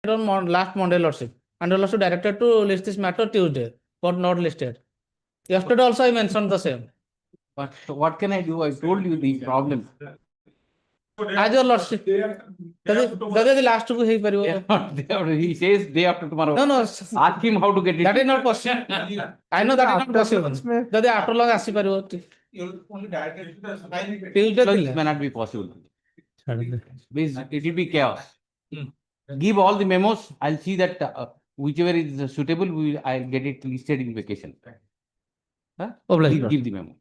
on last Monday, Lordship. And the Lordship directed to list this matter Tuesday, but not listed. Yesterday also I mentioned the same. But so what can I do? I told you the problem. As your Lordship. The last to He says day after tomorrow. No. Ask him how to get it. That is not possible. I know that is not possible. That after long as Tuesday May not be possible. It will be chaos. Give all the memos. I'll see that whichever is suitable, I'll get it listed in vacation. Huh? Give the memo.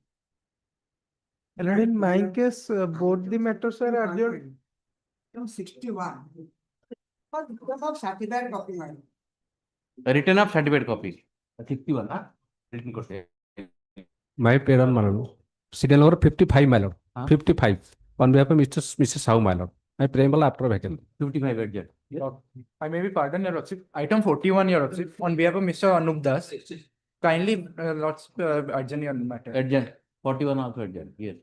And in my case, both the matters are adjourned. 61. Because of certified copy, madam. A written up certificate copy. 61, huh? Written copy. My parent, my lord. Serial number 55, my lord. 55. On behalf of Mrs. Sahu, my lord. My preamble after vacancy. 55 adjourned. Yes. I may be pardoned, Your Lordship. Item 41, Your Lordship. On behalf of Mr. Anup Das, kindly adjourn your matter. Adjourned. 41 also adjourned. Yes.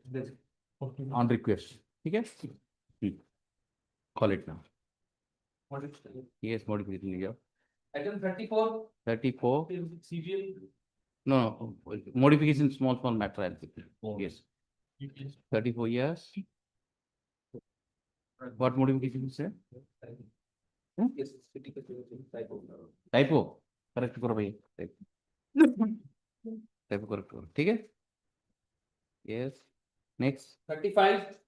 On request. Okay? Call it now. Yes, modification. Item 34. 34. No, modification, small matter. I'll take it. Yes. 34 years. What modification is there? Typo. Correct करो भाई. Typo correct करो. ठीक है? Yes. Next. 35.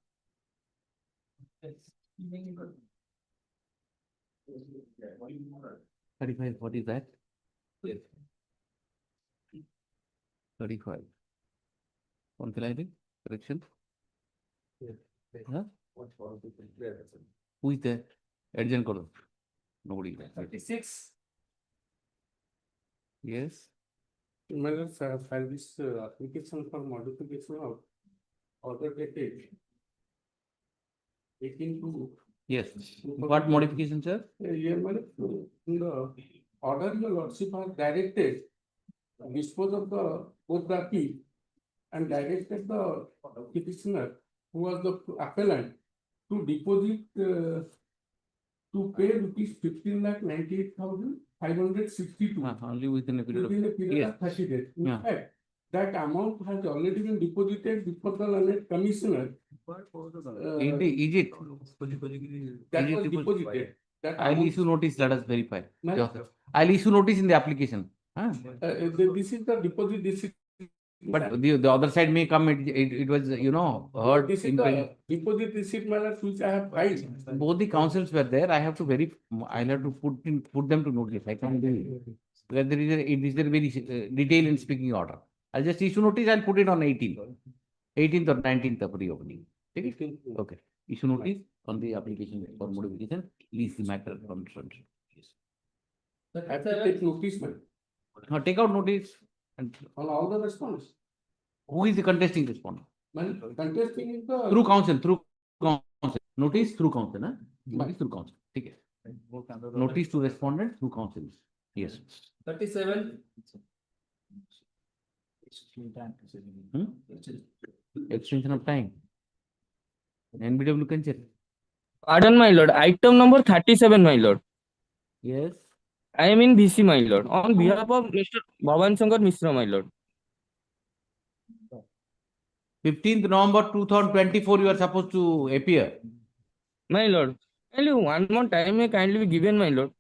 35. What is that? 35. कौन खिलाए थे? Correction. Huh? Who is there? Adjourn करो. Nobody. 36. Yes. Madam, file this application for modification of order dated 18/2. Yes. What modification, sir? Yeah, madam, in the order your lordship has directed dispose of the both the appeal and directed the petitioner who was the appellant to deposit to pay rupees 15,98,562. Only within a period Within a of period of 30 days. In Yeah. fact, that amount has already been deposited before the learned commissioner. Is it? That Is was it deposited. That I'll amount- issue notice. Let us verify. Madam, I'll issue notice in the application. Huh? This is the deposit receipt. But the other side may come. It was heard. This is the deposit receipt matter which I have filed. Both the councils were there. I have to verify. I'll have to put them to notice. I can't do it. Because it is a very detailed in speaking order. I'll just issue notice. I'll put it on 18th or 19th of reopening. Okay. Issue notice on the application for modification. Lease the matter from front. I have to take notice, madam, Now take out notice. And on all the response. who is the contesting respondent? Madam, contesting is the. Through council. Notice through council. Huh? Notice through council. Okay. Notice to respondent through council. Yes. 37. Extension of time. NBW can check. Pardon, my lord. Item number 37, my lord. Yes. I am in VC, my lord. On behalf of Mr. Sankar Mishra, my lord. 15th November 2024, you are supposed to appear. My lord. Kindly one more time may kindly be given, my lord.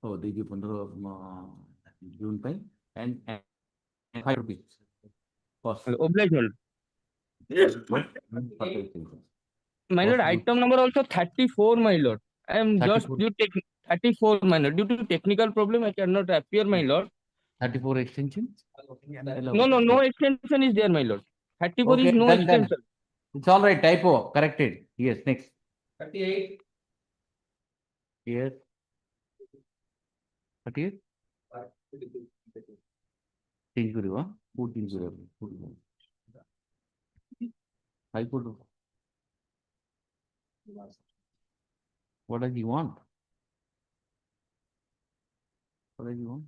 Oh, they give 15 June time and 5 rupees. Cost. Oblige, my lord. My lord, item number also 34, my lord. I am just 34. due to 34, my lord. Due to technical problem, I cannot appear, my lord. 34 extension? No extension is there, my lord. 34 Okay, is no done. extension. It's all right. Typo. Corrected. Yes. Next. 38. Yes. 38? Change करेगा. Who change करेगा? High Court. What does he want? What does he want?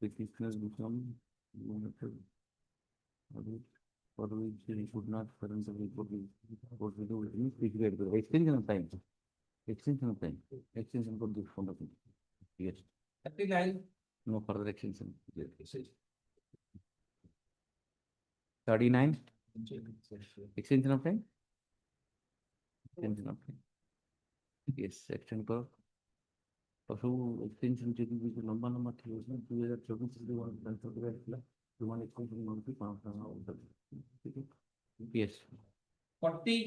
Petitioners become for which he could not currently extension of time. Extension of time. Extension for this kind of thing. Yes. 39. No further extension. 39. Extension of time. Extension of time. Yes, extension for. पशु extension checking की लंबा लंबा थी उसमें 2024 से 2025 human extension amount की 500 होता है ठीक है yes 40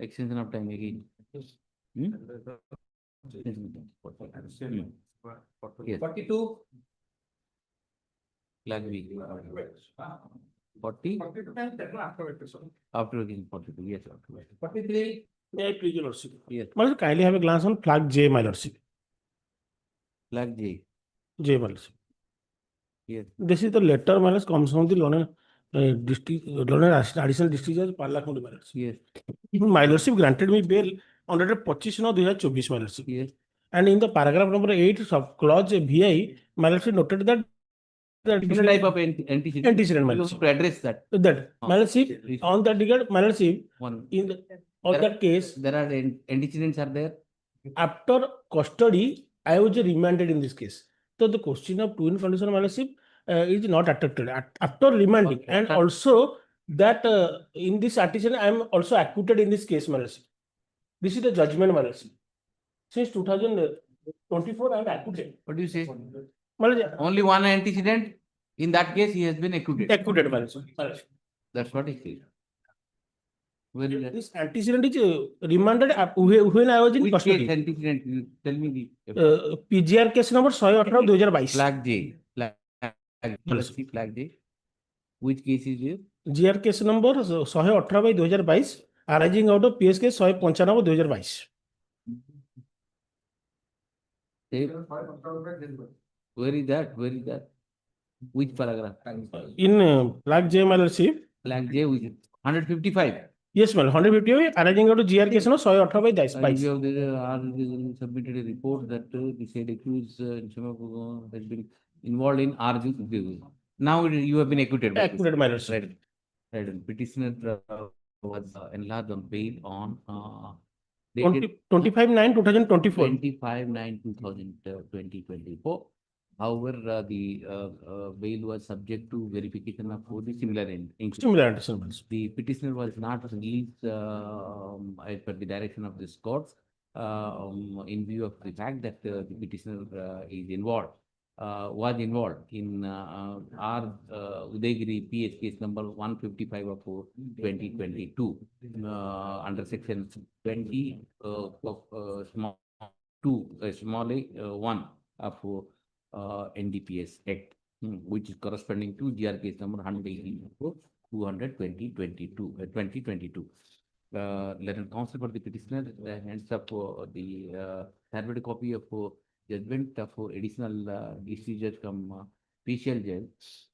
extension of time again yes 42 flag week 40 after again 42 yes 43 May I please, your lordship? yes My lord, kindly have a glance on flag J, my lordship. flag J J, my lordship. yes This is the letter, my lord, comes from the district, additional district judge, Parlakundi, my lordship. yes My lordship granted me bail on date 25/9/2024, my lordship. yes And in the paragraph number 8, sub clause VI, my lordship noted that different type of antecedent antecedent, my you have lordship. to address that My lordship, on that regard, my lordship, one on There- that case, there are antecedents are there after custody, I was remanded in this case. So the question of twin conditional malleolship is not attempted after remanding, Okay. and also that in this antecedent I am also acquitted in this case malleolship. This is the judgment malleolship. Since 2024, I am acquitted. what do you say Malleolship. only one antecedent in that case he has been acquitted Acquitted malleolship. that's what it says where is that This antecedent is remanded when I was in which case custody. antecedent you tell me the PGR case number 118/2022. flag J let's see flag J which case is it GR case number 118/2022 arising out of PS case 195/2022. Say, where is that which paragraph In flag J, my lordship. flag J which is 155 Yes, my lord, 150 arising out of GR case number 118/2022. you have submitted a report that the said accused has been involved in arguing. Now you have been acquitted. by this. Acquitted, my lordship. Right. Right. Petitioner was enlarged on bail on dated 25/9/2024. 25/9/2024. However, the bail was subject to verification of the similar incident. Similar understanding. The petitioner was not released as per the direction of this court in view of the fact that the petitioner was involved in our Udaygiri PS case number 155 of 2022 under section 20 small 2 small a 1 of NDPS Act, which is corresponding to GR case number 118/2022. Letter counsel for the petitioner, the hands of the third copy of judgment of additional district judge from special judge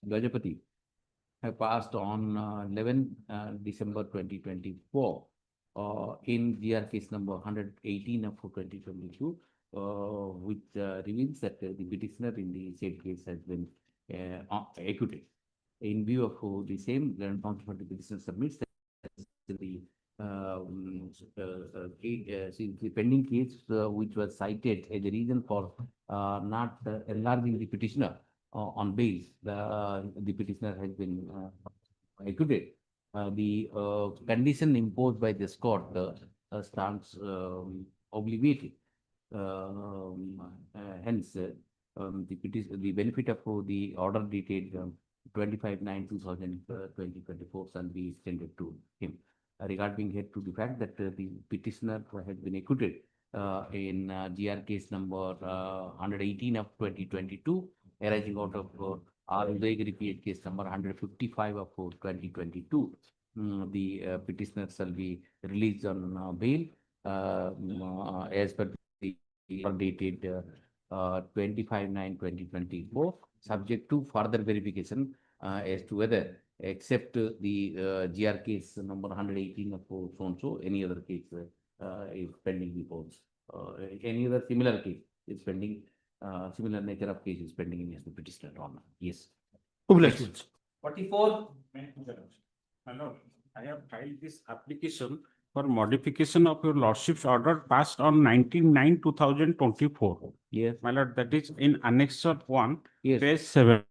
Gajapati have passed on 11 December 2024 in GR case number 118 of 2022. Which reveals that the petitioner in the said case has been acquitted. In view of the same, the counsel for the petitioner submits that the pending case which was cited as a reason for not enlarging the petitioner on bail, the petitioner has been acquitted. The condition imposed by this court stands obligated. Hence, the benefit of the order dated 25/9/2024 shall be extended to him. Regarding here to the fact that the petitioner has been acquitted in GR case number 118 of 2022, arising out of our Udaygiri PH case number 155 of 2022. The petitioner shall be released on bail as per the order dated 25/9/2024, subject to further verification as to whether except the GR case number 118 of so and so, any other case is pending before. Any other similar case is pending, similar nature of case is pending in the petitioner on. Yes. Objection. 44. My lord, I have filed this application for modification of your lordship's order passed on 19/9/2024. Yes. My lord, that is in Annexure 1, Yes. page 7.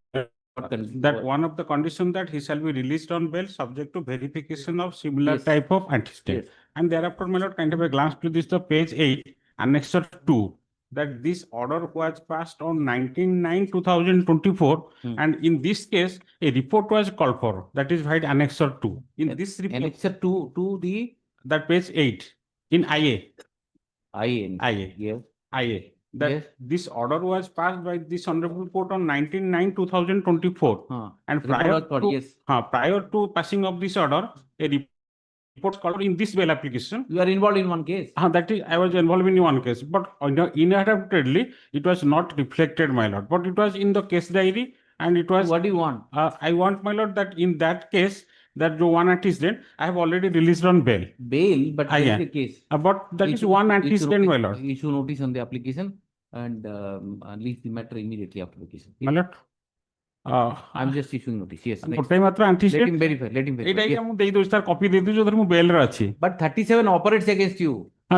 What condition? That one of the condition that he shall be released on bail subject to verification of similar Yes. type of antecedent. Yes. And thereafter, my lord, kind of a glance to this, the page 8, Annexure 2, that this order was passed on 19/9/2024. Hmm. And in this case, a report was called for, that is right Annexure 2. In this report, Annexure to the that page 8, in IA, IA. Yes. IA, that Yes. this order was passed by this honorable court on 19/9/2024. And Report prior was called, to, yes. prior to passing of this order, a report called in this bail application. You are involved in one case. That is, I was involved in one case, but inadvertently, it was not reflected, my lord. But it was in the case diary, and it was. What do you want? I want, my lord, that in that case, that the one antecedent, I have already released on bail. Bail, but there is Yeah. a case. But that is Issue- one issue antecedent, my notice- lord. Issue notice on the application and leave the matter immediately after application. My lord. I'm just issuing notice. Yes. next. গোটাই মাত্র Let antecedent him verify. Let him verify. এটাই Yes. ମୁଁ ଦେଇଦେଉଛି ତାର copy ଦେଇଦେଉଛି ଯୋଉଥିରେ ମୁଁ ବେଲରେ ଅଛି। But 37 operates against you.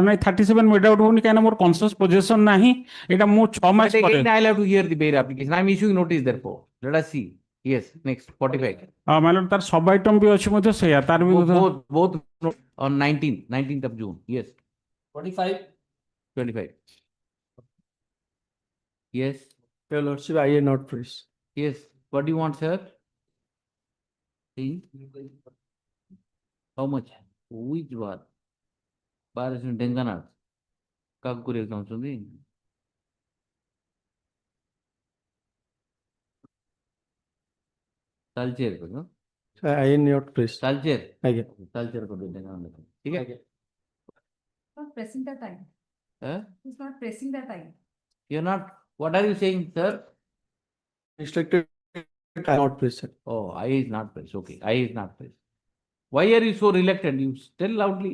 ନାଇଁ 37 ମୁଁ ଏଇଟା ଗୋଟେ ହଉନି କାହିଁକିନା ମୋର କନସିୟସ୍ ପୋଜିସନ ନାହିଁ ଏଇଟା ମୁଁ 6 ମାସ But ପରେ again, I'll have to hear the bail application. I'm issuing notice therefore. Let us see. Yes. Next. 45. ମାନେ ତାର ସବ ଆଇଟମ ବି ଅଛି ମଧ୍ୟ ସେଇଆ ତାର ବି Both on 19th of June. Yes. 45. 25. Yes. Your lordship, I am not pleased. Yes. What do you want, sir? See? How much? Which bar? Bar is in Tenganad. Kakure Council. Talcher, no? I am not pleased. Talcher. Again. Talcher ko Tenganad. Okay. Not pressing the time. He's not pressing the time. You're not. What are you saying, sir? Instructed, I am not pleased, sir. Oh, I is not pressed. Okay, I is not pressed. Why are you so reluctant? You tell loudly.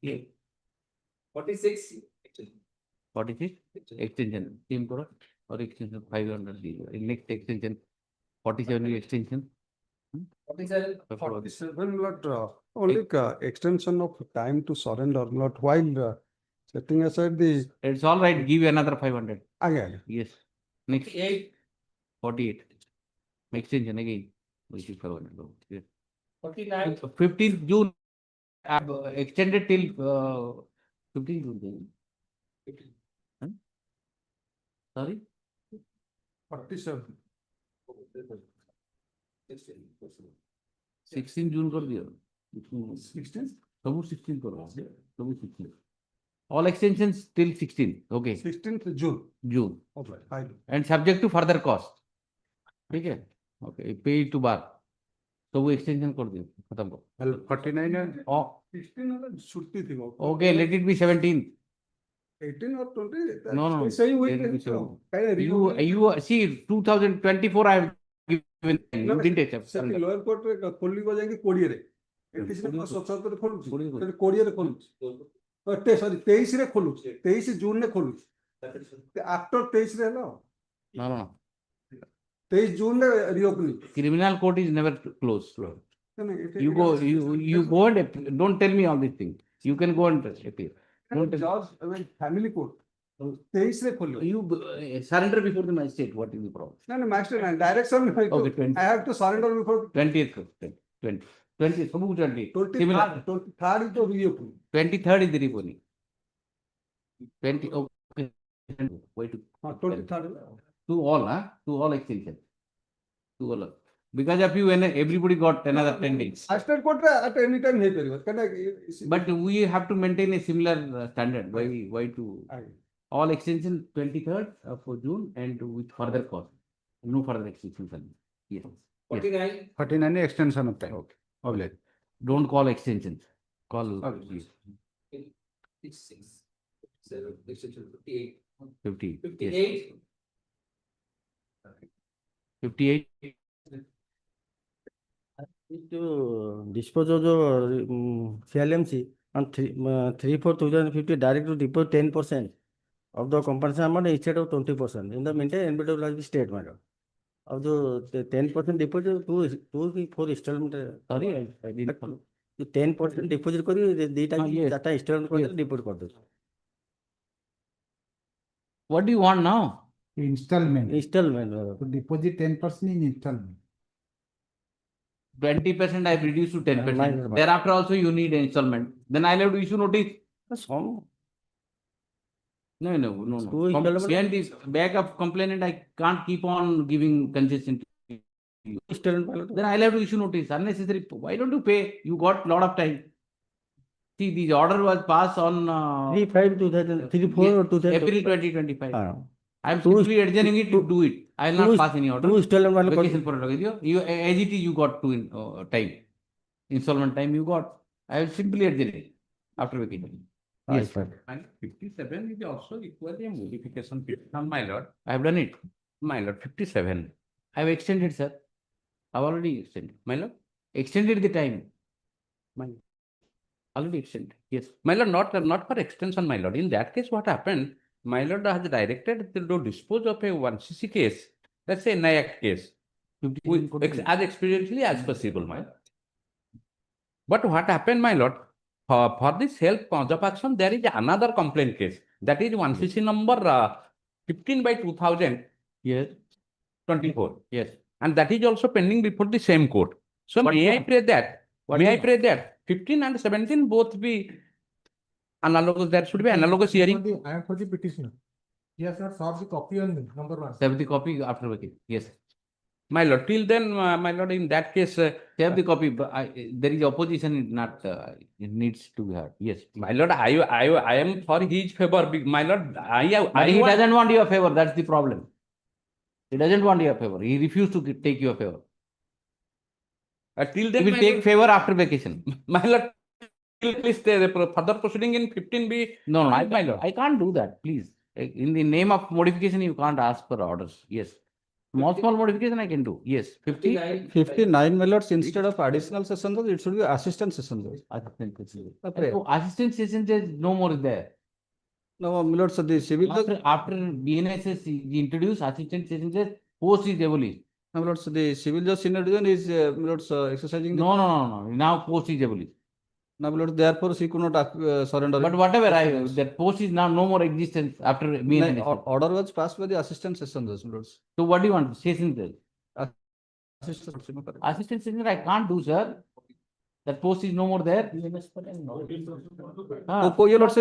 Yeah. 46. 46? Extension. Team Kora or extension 500. Next extension 47 extension. 47. 47, not only extension of time to surrender, not while setting aside the. It's all right. Give you another 500. Again. Yes. Next. 48. Extension again. Which is 500. Yes. 49. 15th June. Extended till 15th June. Huh? Sorry? 47. 16 June कर दिया 16? सब 16 करो सब 16 all extensions till 16 okay 16th June. Okay, fine. and subject to further cost ठीक है okay pay it to bar सब extension कर दिया खत्म करो 49 and oh 16 वाला छुट्टी थी वो. okay let it be 17 18 or 20? No. Same week. Let it be 17. Kind of you see 2024 I have given you didn't accept ସେଠି lower court ରେ ଖୋଲିବ ଯାଇକି 20 ରେ ଏଠି ସିନା 77 ରେ ଖୋଲୁଛି ସେଠି 20 ରେ ଖୋଲୁଛି ସରି 23 ରେ ଖୋଲୁଛି 23 ଜୁନ ରେ ଖୋଲୁଛି ଆଫ୍ଟର 23 ରେ ହେଲା no 23 ଜୁନ ରେ ରିଓପନିଂ criminal court is never closed you go and don't tell me all these things you can go and appeal don't tell judge family court 23 ରେ ଖୋଲିବ you surrender before the magistrate what is the problem ନା master direction okay 20 I have to surrender before 20th 20 ସବୁ 20 23rd is the reopening 23rd is the reopening 20 okay wait to 23rd to all extension to all because of you when everybody got another 10 days master court ରେ at any time ହେଇ ପାରିବ କାହିଁକି but we have to maintain a similar standard why to all extension 23rd of June and with further cost no further extension yes 49 extension of time okay don't call extensions call 50 58. 58 To dispose of the CLMC on 3/4/2050 direct to deposit 10% of the compensation amount instead of 20%. In the meantime, NBW has been state matter. Of the 10% deposit, two for installment. Sorry, I didn't follow. 10% deposit kori yes. data installment kori Yes. deposit kar do. What do you want now? Installment. Installment. To deposit 10% in installment. 20% I reduced to 10%. minor. Thereafter also you need installment. Then I'll have to issue notice. Some No. Two installment. Behind this back of complainant, I can't keep on giving concession to you. installment. Then I'll have to issue notice. Unnecessary. Why don't you pay? You got lot of time. See, this order was passed on 3/5/2003/4/2000. April 2025. I'm Two- simply adjourning it to do it. I will not two- pass any order. Two installment. Vacation for you, as it is, you got two time. Installment time you got. I will simply adjourn it after vacation. Yes, Yes. And 57 is also equally a modification petition, my lord. I have done it. My lord, 57. I have extended, sir. I have already extended. My lord, Extended the time. my, Already extended. Yes. my lord, not for extension, my lord. In that case, what happened? My lord has directed to dispose of a 1cc case. Let's say NIAC case. As expediently as possible, my lord. But what happened, my lord? For this self cause of action, there is another complaint case. That is 1cc number 15/2000. Yes. 24. Yes. And that is also pending before the same court. So What may I one? pray that? What May I one? pray that 15 and 17 both be analogous? There should be analogous hearing. I am for the petitioner. He has not solved the copy on number 1. Have the copy after vacation. Yes. My lord, till then, my lord, in that case, Have the copy. But there is opposition. It not. It needs to be heard. Yes. my lord, I am for his favor. My lord, But he doesn't want your favor. That's the problem. He doesn't want your favor. He refused to take your favor. till He then, will my take lord, favor after vacation. my lord, please stay the further proceeding in 15B. No, my lord. I can't do that. Please. In the name of modification, you can't ask for orders. Yes. Small modification I can do. Yes. 50. 59 my lords, instead of additional sessions, it should be assistant sessions. Assistant session. Okay. So assistant session says no more is there. No, my lords, the civil, After BNSS is introduced, assistant session says post is abolished. my lords, the civil judge senior division is, my lords, exercising. No. Now post is abolished. No, my lord, therefore she could not surrender. But whatever, that post is now no more existence after BNSS. Order was passed by the assistant session judge, my lords. So what do you want? Session judge. Assistant session, correct. Assistant session I can't do, sir. That post is no more there. Your lordship,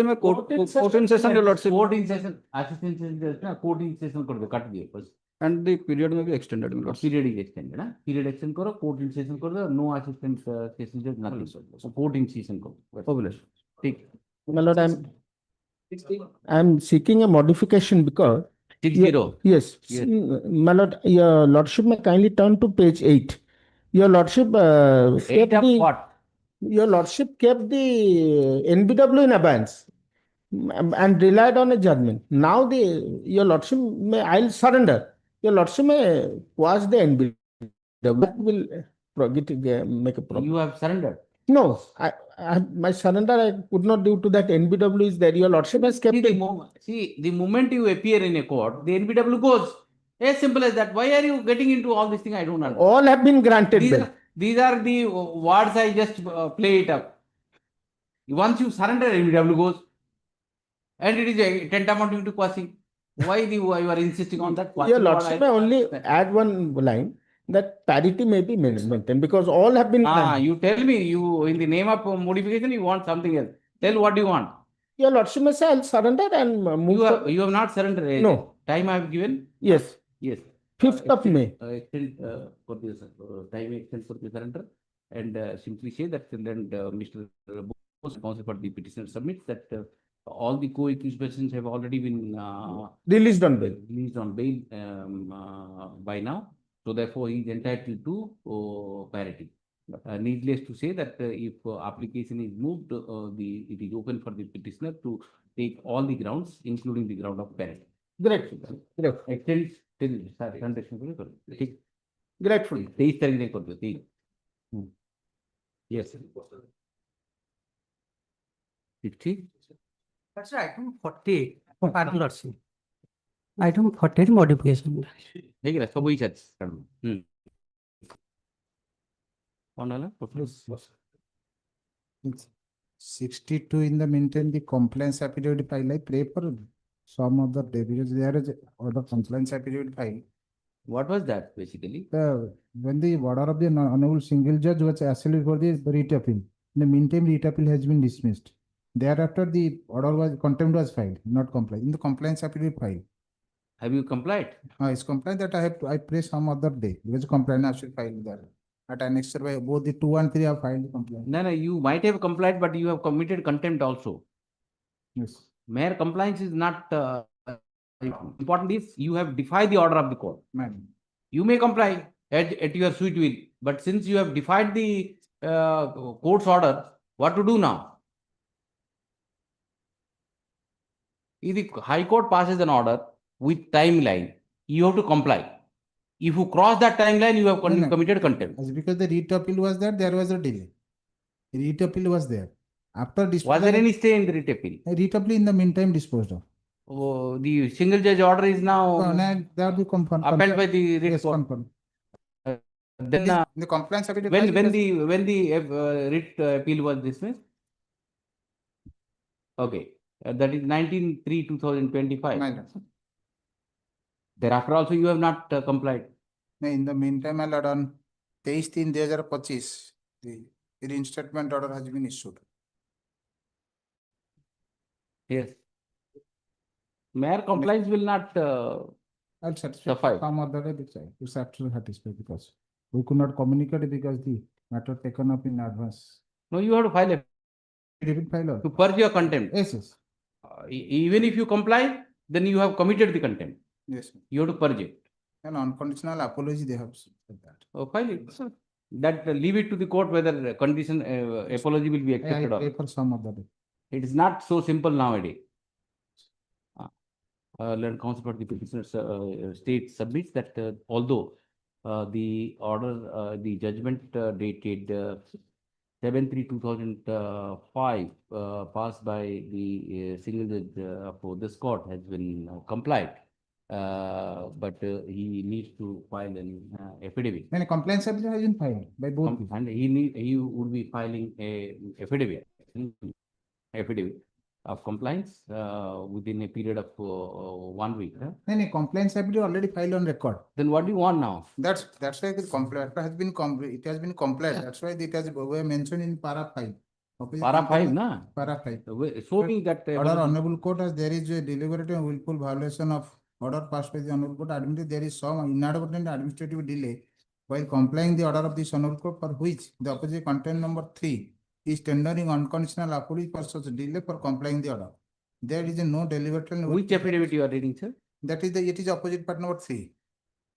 में court in session, your lordship. Court in session. Assistant session judge na court in session कर दो, cut दियो बस. And the period may be extended, my lords. Period is extended, ना? Period extend करो, court in session कर दो, no assistant session judge nothing. So court in session करो. Obvious. ठीक. My lord, I'm seeking a modification because 60. yes, Yes. my lord, your lordship may kindly turn to page 8. Your lordship Eight kept of the what? your lordship kept the NBW in abeyance and relied on a judgment. Now your lordship may I'll surrender. Your lordship may quash the NBW. That will make a problem. You have surrendered. No, my surrender I could not due to that NBW is there. Your lordship has kept it. See, the moment you appear in a court, the NBW goes. As simple as that. Why are you getting into all these things? I don't understand. All have been granted. These are the words I just play it up. Once you surrender, NBW goes. And it is a tantamount to quashing. Why you are insisting on that? Your lordship may only add one line that parity may be maintained because all have been granted. You tell me, you in the name of modification, you want something else. Tell what you want. Your lordship may say I'll surrender and move. You have not surrendered. No. Time I have given? Yes. Yes. 5th of May. Extend for this time extend for the surrender and simply say that then Mr. Bose, counsel for the petitioner submits that all the co-accused persons have already been Released on bail. Released on bail by now. So therefore, he is entitled to parity. Needless to say that if application is moved, it is open for the petitioner to take all the grounds, including the ground of parity. Grateful. Extend till transaction. Grateful. 23 तारीख को कर दो 23 Yes. 60. That's right, item 48, pardon, Lordship. Item 48 modification. Hey, so we said. Hon'Ble, It's 62 in the meantime, the compliance affidavit file, I pray for some of the day because there is other compliance affidavit file. What was that basically? When the order of the honorable single judge was asserted for the writ appeal, in the meantime, writ appeal has been dismissed. Thereafter, the order was contempt was filed, not complied in the compliance affidavit file. Have you complied? It's compliant that I pray some other day because complaint I should file there. At annexure by both the 2 and 3 have filed the complaint. No, you might have complied, but you have committed contempt also. Yes. Mere compliance is not important. Is you have defied the order of the court. Madam. You may comply at your sweet will, but since you have defied the court's order, what to do now? If the High Court passes an order with timeline, you have to comply. If you cross that timeline, you have committed contempt. As because the writ appeal was there was a delay. Writ appeal was there. After disposal, Was there any stay in the writ appeal? Writ appeal in the meantime disposed of. Oh, the single judge order is now That will be confirmed. upheld by the writ Yes, court. confirmed. Then The compliance affidavit. when the writ appeal was dismissed? Okay, that is 19/3/2025. Madam. Thereafter also you have not complied. In the meantime, my lord, on 23/3/2025, the reinstatement order has been issued. Yes. Mere compliance will not I'll satisfy suffice. some other day because it's absolutely satisfied because we could not communicate because the matter taken up in advance. No, you have to file a to purge your contempt. Yes, yes. Even if you comply, then you have committed the contempt. Yes. You have to purge it. An unconditional apology they have said that. Oh, file it. That leave it to the court whether condition apology will be I accepted or pray not. for some other day. It is not so simple nowadays. Learned counsel for the petitioner state submits that although the order, the judgment dated 7/3/2005 passed by the single judge for this court has been complied, but he needs to file an affidavit. Then a compliance affidavit has been filed by both. And he would be filing a affidavit of compliance within a period of 1 week. Then a compliance affidavit already filed on record. Then what do you want now? That's why the complaint has been it has been complied. That's why it has mentioned in para 5. Para 5, na? Para 5. Show me that. Order honorable court as there is a deliberate and willful violation of order passed by the honorable court admitted there is some inadvertent administrative delay while complying the order of this honorable court for which the opposite content number 3 is tendering unconditional apology for such delay for complying the order. There is no deliberate. Which affidavit you are reading, sir? That is it is opposite part number 3.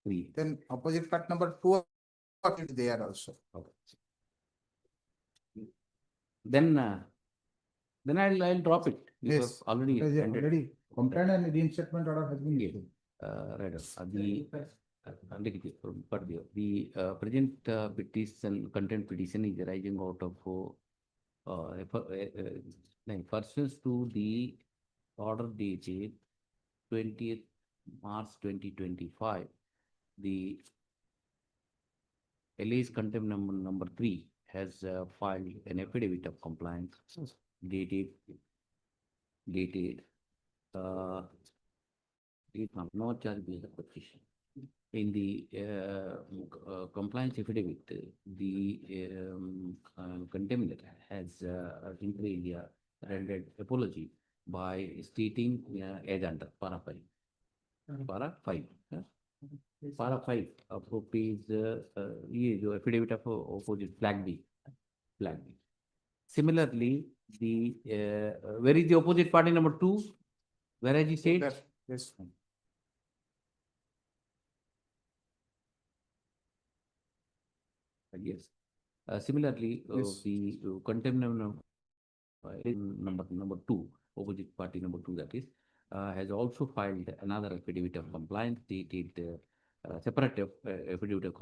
3. Then opposite part number 2 is there also. Okay. Then I'll drop it. You have Yes. already ended. Already complaint and reinstatement order has been issued. Right. The present petition, content petition is arising out of pursuant to the order dated 20th March 2025. The alleged contempt number 3 has filed an affidavit of compliance dated no charge based petition. In the compliance affidavit, the contender has inter alia rendered apology by stating as under para 5. Para 5. Para 5 of page affidavit of opposite flag B. Similarly, the where is the opposite party number 2? Where has he said? Yes. Yes. Similarly, Yes. the contempt number 2, opposite party number 2, that is, has also filed another affidavit of compliance dated separate affidavit of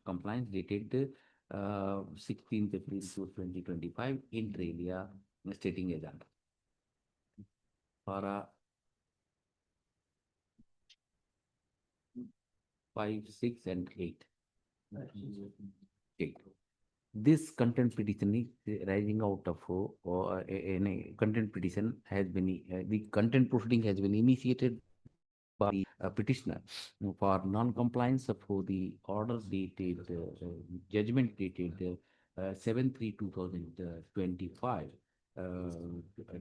compliance dated 16th April 2025, inter alia, stating as under. Para 5, 6, and 8. Okay. This content petition is rising out of a content petition has been the content proceeding has been initiated by the petitioner for non-compliance for the order dated judgment dated 7/3/2025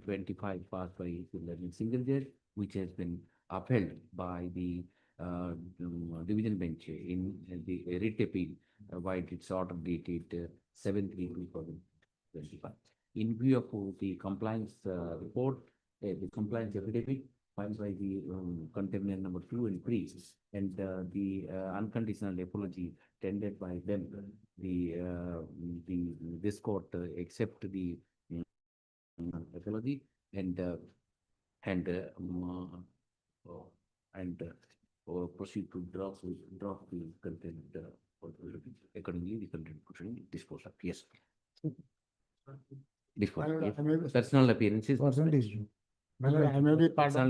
25 passed by single judge, which has been upheld by the division bench in the writ appeal by its order dated 7/3/2025. In view of the compliance report, the compliance affidavit filed by the contemner number 2 and 3, and the unconditional apology tendered by them, this court accept the apology and proceed to drop the content. Accordingly, the content proceeding disposed of. Yes. Personal appearances. Personal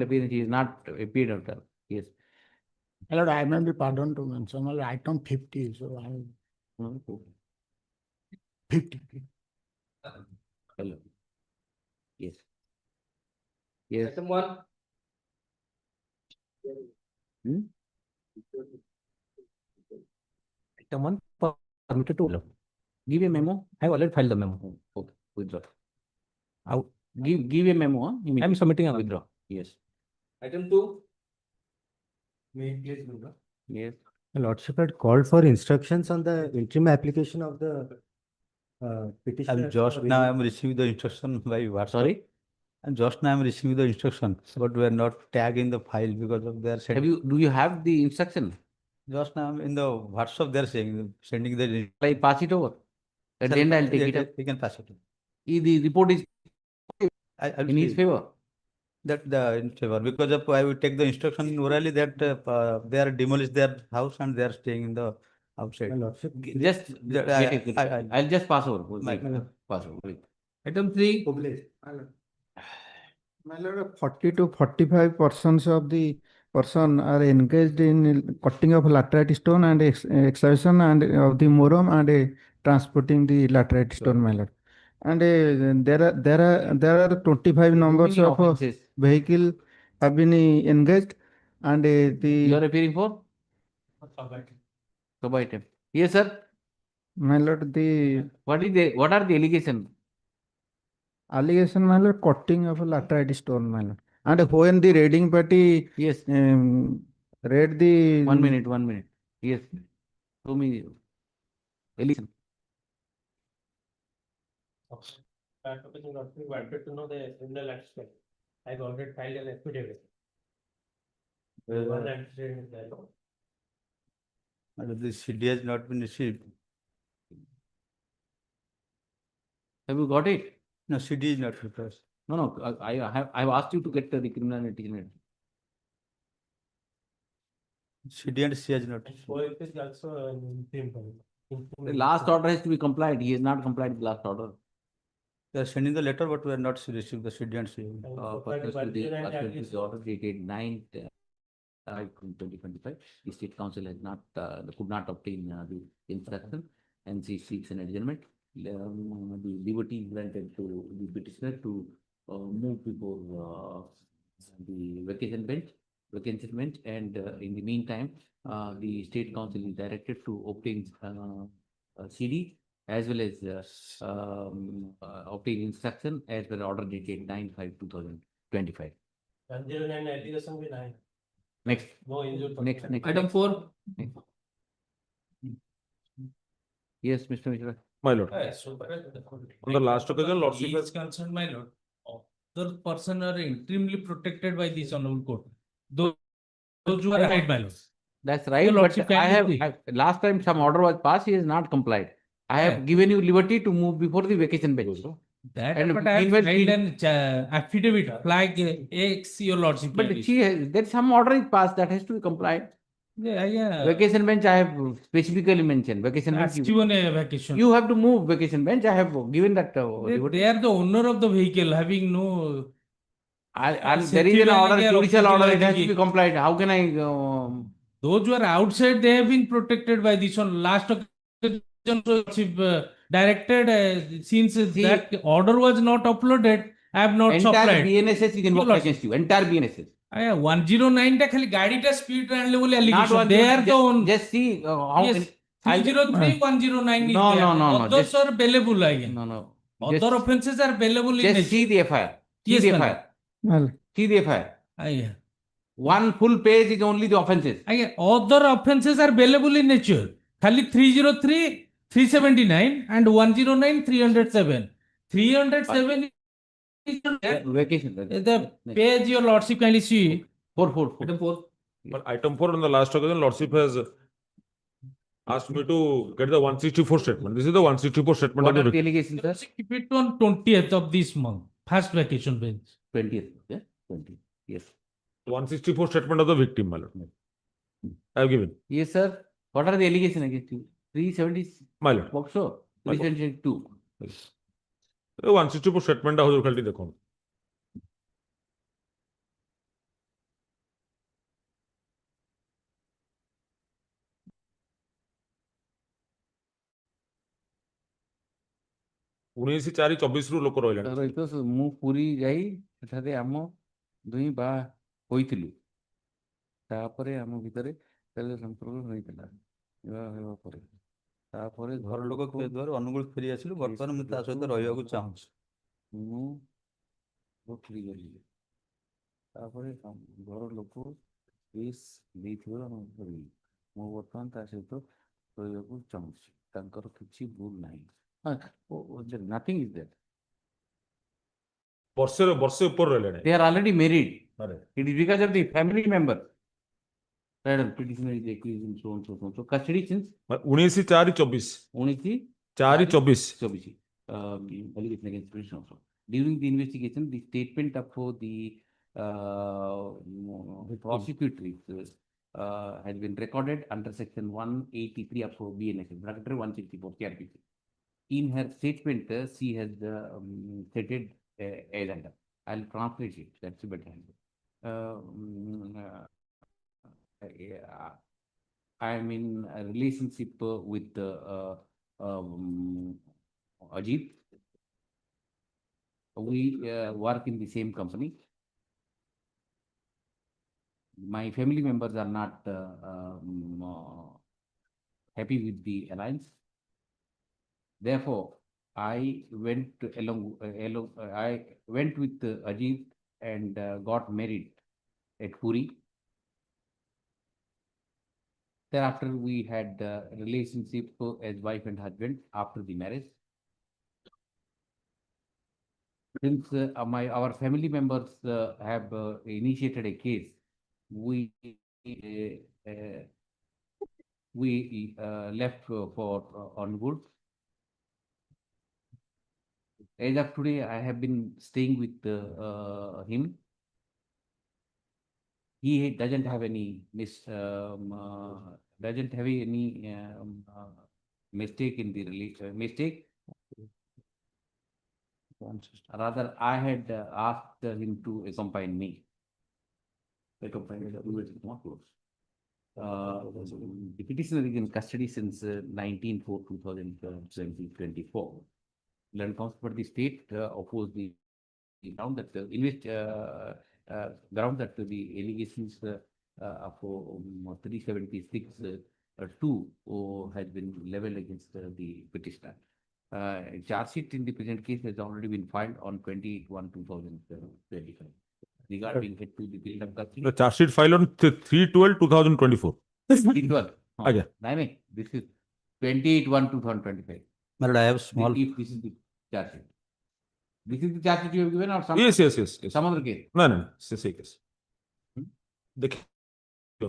appearance is not appeared after. Yes. Hello, I may be pardoned to mention only item 50, so I 50. Hello. Yes. Yes. Item 1. Item 1 permitted to Give a memo. I have already filed the memo. Okay, withdraw. Out. Give a memo. I am submitting a Withdraw. Yes. Item 2. May I please withdraw? Yes. Your Lordship had called for instructions on the interim application of the petition. Just now I am receiving the instruction by WhatsApp. Sorry. And just now I am receiving the instruction, but we are not tagging the file because of their Do you have the instruction? Just now in the WhatsApp they are saying, sending the. I pass it over. At the end, I'll take it up. You can pass it. The report is I'll in his see favor. that the in favor because of I will take the instruction orally that they are demolished their house and they are staying in the outside. Just get it. I'll just pass over. Pass over. Wait. Item 3. My lord, 40 to 45 persons of the person are engaged in cutting of laterite stone and excavation and of the morum and transporting the laterite stone, my lord. And there are 25 numbers many of offences? vehicle have been engaged, and You are the appearing for? Sub item. Yes, sir. my lord, the What are the allegations? allegation, my lord, cutting of laterite stone, my lord. And when the raiding party Yes. raid the 1 minute. 1 minute. Yes. Show me allegation. Wanted to know the criminal aspect. I already filed an affidavit. And the CD has not been received. Have you got it? No, CD is not requested. No. I have asked you to get the criminal litigation. CD and C has not. The last order has to be complied. He has not complied with the last order. They are sending the letter, but we are not receiving the CD and C. Pursuant to the order dated 9th 2025, the State Council has not could not obtain the instruction, and she seeks an adjournment. The liberty granted to the petitioner to move before the vacation bench, and in the meantime, the State Council is directed to obtain CD as well as obtain instruction as per order dated 9/5/2025. Next. Next. Item 4. Yes, Mr. Mishra. My lord. On the last occasion, Lordship is concerned, my lord. Those persons are extremely protected by this honorable court. Those who are right, my lord. That's right. Your But Lordship can last time some order was passed, he has not complied. I have given you liberty to move before the vacation bench. That, And but I have meanwhile, filed an affidavit, flag X, your lordship. But there is some order is passed that has to be complied. Yeah. Vacation bench, I have specifically mentioned, vacation bench. Vacation. You have to move vacation bench, I have given that. They are the owner of the vehicle, having no. And there is an order, judicial order, it has to be complied. How can I? Those who are outside, they have been protected by this one. Last occasion, so if directed, since that order was not uploaded, I have not Entire supplied. BNSS is invoked against you, entire BNSS. 109 टा खाली गाड़ी टा speed ran level Not allegation. one, They are the own. just see how. Yes. 303, 109 is No, there. no, no, no, Others just- are bailable again. No. Other offences are bailable in Just see nature. the FIR. See Yes, the madam. FIR. Well, See the FIR. Yeah. One full page is only the offences. Other offences are bailable in nature. Khali 303, 379 and 109, 307. 307 is Vacation. the page your lordship kindly see. 4. But item 4 on the last occasion, Lordship has asked me to get the 164 statement. This is the 164 statement What of are the the allegations, sir? Keep it on 20th of this month. First vacation bench. 20th. Yeah, 20. Yes. 164 statement of the victim, my lord. I have given. Yes, sir. What are the allegations against you? 370. My lord. Boxo. My lord. 372. 164 statement টা হুজুর খালি দেখুন। ଉଣେଇଶ 4/24 ଲୋକ ରହିଲେଣି। ମୁଁ ପୁରୀ ଯାଇ ସେଠାରେ ଆମ ଦୁଇ ବା ହୋଇଥିଲୁ। ତାପରେ ଆମ ଭିତରେ ସମ୍ପର୍କ ହୋଇଥିଲା। ବିବାହ ହେବା ପରେ ତାପରେ ଘର ଲୋକ କହିଥିବାରୁ ଅନୁଗୁଳ ଫେରି ଆସିଲୁ, ବର୍ତ୍ତମାନ ମୁଁ ତା ସହିତ ରହିବାକୁ ଚାହୁଁଛି। ମୁଁ ଫେରିଗଲି। ତାପରେ ଘର ଲୋକ କେସ୍ ଦେଇଥିବାରୁ ଆମେ ଫେରିଗଲୁ। ମୁଁ ବର୍ତ୍ତମାନ ତା ସହିତ ରହିବାକୁ ଚାହୁଁଛି। ତାଙ୍କର କିଛି ଭୁଲ ନାହିଁ। Nothing is there. ବର୍ଷେ ଉପରେ ରହିଲେଣି। They are already married. It is because of the family member. Petitioner is accused in so and so. So custody since 19/4/24 19/4/24 allegation against petitioner also. During the investigation, the statement of the prosecutor has been recorded under section 183 of BNSS, bracket 164 CRPC. In her statement, she has stated as under. I'll translate it. That's better. I am in a relationship with Ajit. We work in the same company. My family members are not happy with the alliance. Therefore, I went I went with Ajit and got married at Puri. Thereafter, we had a relationship as wife and husband after the marriage. Since our family members have initiated a case, we left for Hon'Ble. As of today, I have been staying with him. He doesn't have any mistake in the mistake. Rather, I had asked him to accompany me. The petitioner is in custody since 19/4/2024. Land Council for the state opposed the ground that ground that the allegations of 376(2) has been leveled against the petitioner. Charge sheet in the present case has already been filed on 28/1/2025 regarding it to the period of custody. The charge sheet filed on 3/12/2024. 3/12. Okay. This is 28/1/2025. My lord, I have small. If this is the charge sheet. This is the charge sheet you have given or some? Yes. Some other case? No. Same case. I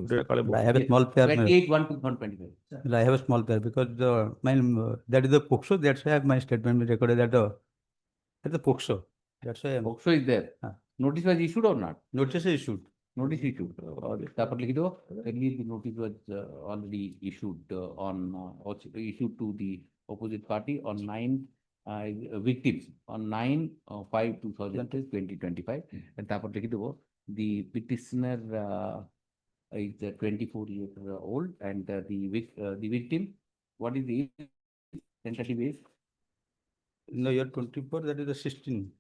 have a small pair. 28/1/2025. I have a small pair because that is the POXO. That's why I have my statement recorded that that's the POXO. That's why POXO is there. Notice was issued or not? Notice is issued. notice issued. तापर लिख दो. Earlier the notice was already issued issued to the opposite party on 9 victims on 9/5/2025. And तापर लिख दो. The petitioner is 24 years old, and the victim, what is the tentative age? No, you're 24, that is the 16.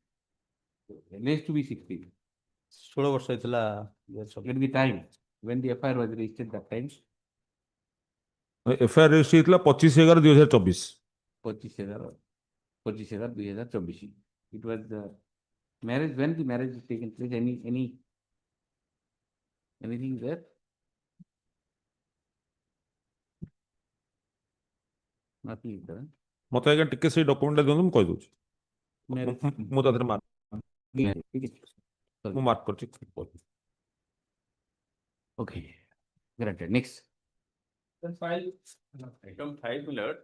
Alleged to be 16. 16 ବର୍ଷ ହେଇଥିଲା At the time when the FIR was registered, that time FIR registry ହେଇଥିଲା 25/11/2024 25/11/2024. It was the marriage. When the marriage is taken place, anything there? Nothing is there. ମତେ ଆଜ୍ଞା ଟିକେ ସେଇ ଡକ୍ୟୁମେଣ୍ଟଟା ଦିଅନ୍ତୁ, ମୁଁ କହିଦଉଛି। ମୁଁ ତା ଦେହରେ ମୁଁ ମାର୍କ କରିଛି। Okay, granted. Next. Item 5, my lord.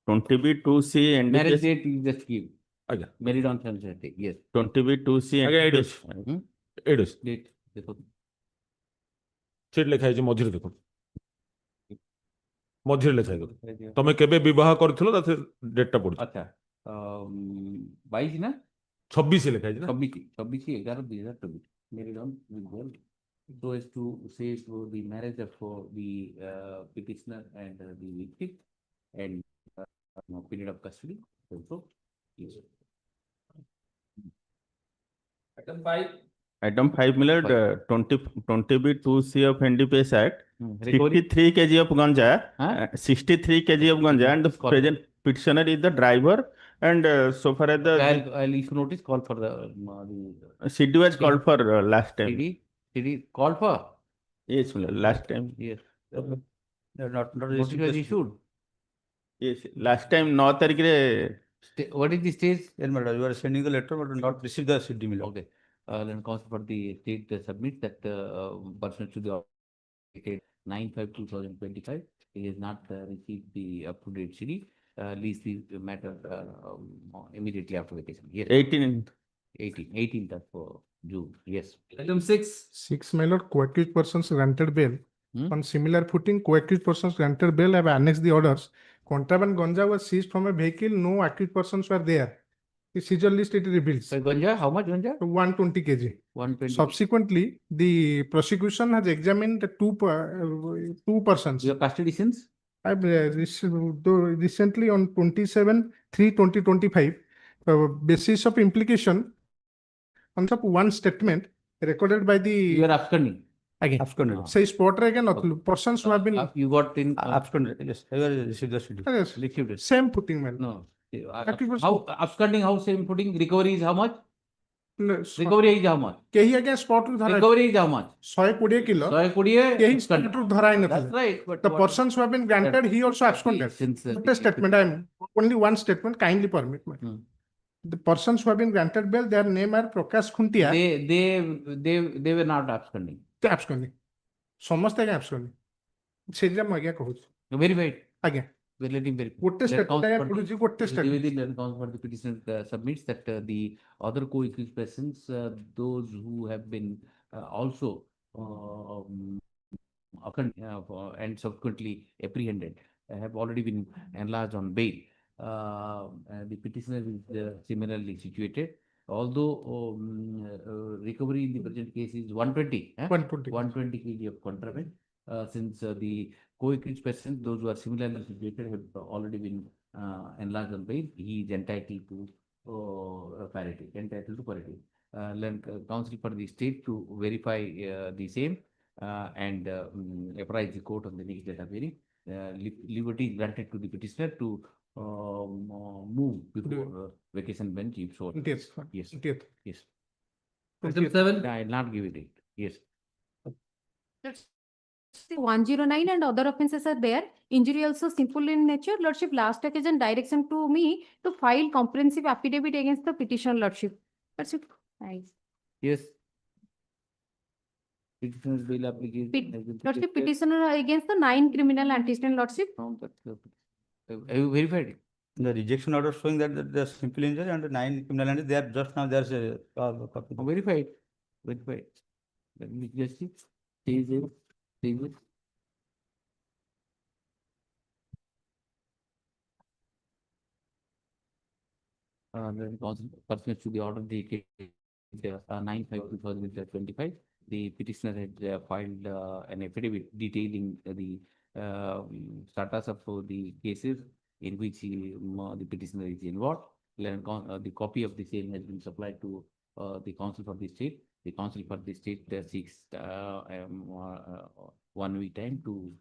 20B2C and Marriage date you just give. ଆଜ୍ଞା Married on Sunday. Yes. 20B2C ଆଜ୍ଞା ଏଇଠି ଅଛି, ଏଇଠି ଅଛି, Date. देखो. ସେଠି ଲେଖା ହେଇଛି ମଝିରେ, ଦେଖନ୍ତୁ ମଝିରେ ଲେଖା ହେଇଛି। ତମେ କେବେ ବିବାହ କରିଥିଲ ତା ଡେଟଟା ପଡୁଛି। अच्छा 22 ना 26 ଲେଖା ହେଇଛି ନା। 26/11/2024. Married on so as to say to the marriage of the petitioner and the victim, and period of custody also. Yes. Item 5, my lord. 20B2C of NDPS Act. Recovery? 63 kg of ganja. Huh? 63 kg of ganja, and the present petitioner is the driver. And so far as the I'll issue notice, call for the CD was called for last time. CD called for. Yes, my lord, last time. Yes. Not Notice was issued. Yes, last time 9 तारीख रे. What is the stage? Yes, my lord, you are sending the letter but not received the CD, my lord. Okay. Then counsel for the state submit that person to the 9/5/2025. He has not received the up-to-date CD. Lease the matter immediately after vacation. Yes. 18th of June. Yes. Item 6, my lord, co-accused persons granted bail. On similar footing, co-accused persons granted bail have annexed the orders. Contraband ganja was seized from a vehicle. No accused persons were there. The seizure list it reveals. So ganja, how much ganja? 120 kg. 120. Subsequently, the prosecution has examined two persons. Your custody since? I've recently on 27/3/2025, basis of implication on top one statement recorded by the. You are absconding. Again, Absconded. say spot again, persons who have been. You got in. Absconded. Yes, I will receive the CD. Yes, Received it. same footing, man. No. How absconding? How same footing? Recovery is how much? Recovery is how much? केही again spot ru dhara. Recovery is how much? 120 kilo. 120. केही spot ru dhara hai That's right. But the persons who have been granted, he also absconded. Since Not a statement. I'm only one statement. Kindly permit me. The persons who have been granted bail, their name are Prakash Khuntia. they were not absconding. They absconding. ସମସ୍ତେ ଆଜ୍ଞା absconding. ସେଇଟା ମୁଁ ଆଜ୍ଞା କହୁଛି। Verified. ଆଜ୍ଞା। We're letting verify. ଗୋଟେ statement ଆଜ୍ଞା ପଢୁଛି, ଗୋଟେ statement. Counsel for the petitioner submits that the other co-accused persons, those who have been also and subsequently apprehended, have already been enlarged on bail. The petitioner is similarly situated. Although recovery in the present case is 120 kg of contraband, since the co-accused persons, those who are similarly situated, have already been enlarged on bail, he is entitled to parity. Counsel for the state to verify the same and apprise the court on the next date of hearing. Liberty is granted to the petitioner to move before vacation bench if so. Yes. Yes. Yes. Item 7. I will not give it. Yes. 109 and other offences are there. Injury also simple in nature. Lordship, last occasion direction to me to file comprehensive affidavit against the petitioner, Lordship. That's it. Nice. Yes. Petitioner's bail application. Lordship, petitioner against the 9 criminal antecedent, Lordship. Have you verified it? The rejection order showing that the simple injury and the 9 criminal injury, they are just now there's a copy. Verified. Verified. Let me just see. Stage it, stage it. The council pursuant to the order dated 9/5/2025, the petitioner had filed an affidavit detailing the status of the cases in which the petitioner is involved. The copy of the same has been supplied to the council for the state. The council for the state seeks 1 week time to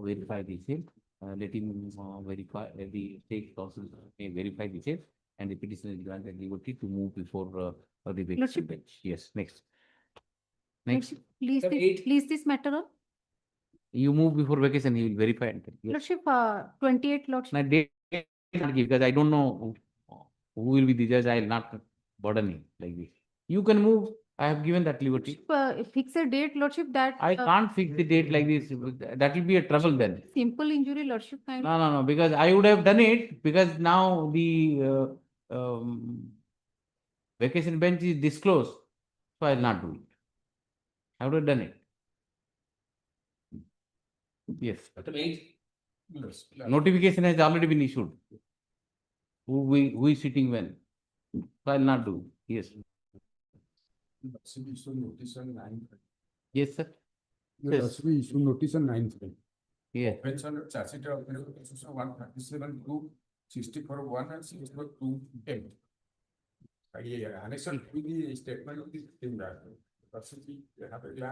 verify the same. Let him verify, the state council may verify the same, and the petitioner is granted liberty to move before the vacation Lordship. bench. Yes, next. Next, Please this matter on. you move before vacation, he will verify and tell. Yes. Lordship, 28 Lordship. Now, date not give, because I don't know who will be the judge. I will not burden him like this. You can move. I have given that liberty. Fix a date, Lordship, that. I can't fix the date like this. That will be a trouble then. Simple injury, Lordship. No, because I would have done it, because now the vacation bench is disclosed, so I will not do it. I would have done it. Yes. Notification has already been issued. Who is sitting when? So I will not do. Yes. Yes, sir. Yes. We issue notice on 9th. Yeah. Offense under charge sheet of 137 to 64(1) and 64(2)(8). Annexed to the statement of the thing that.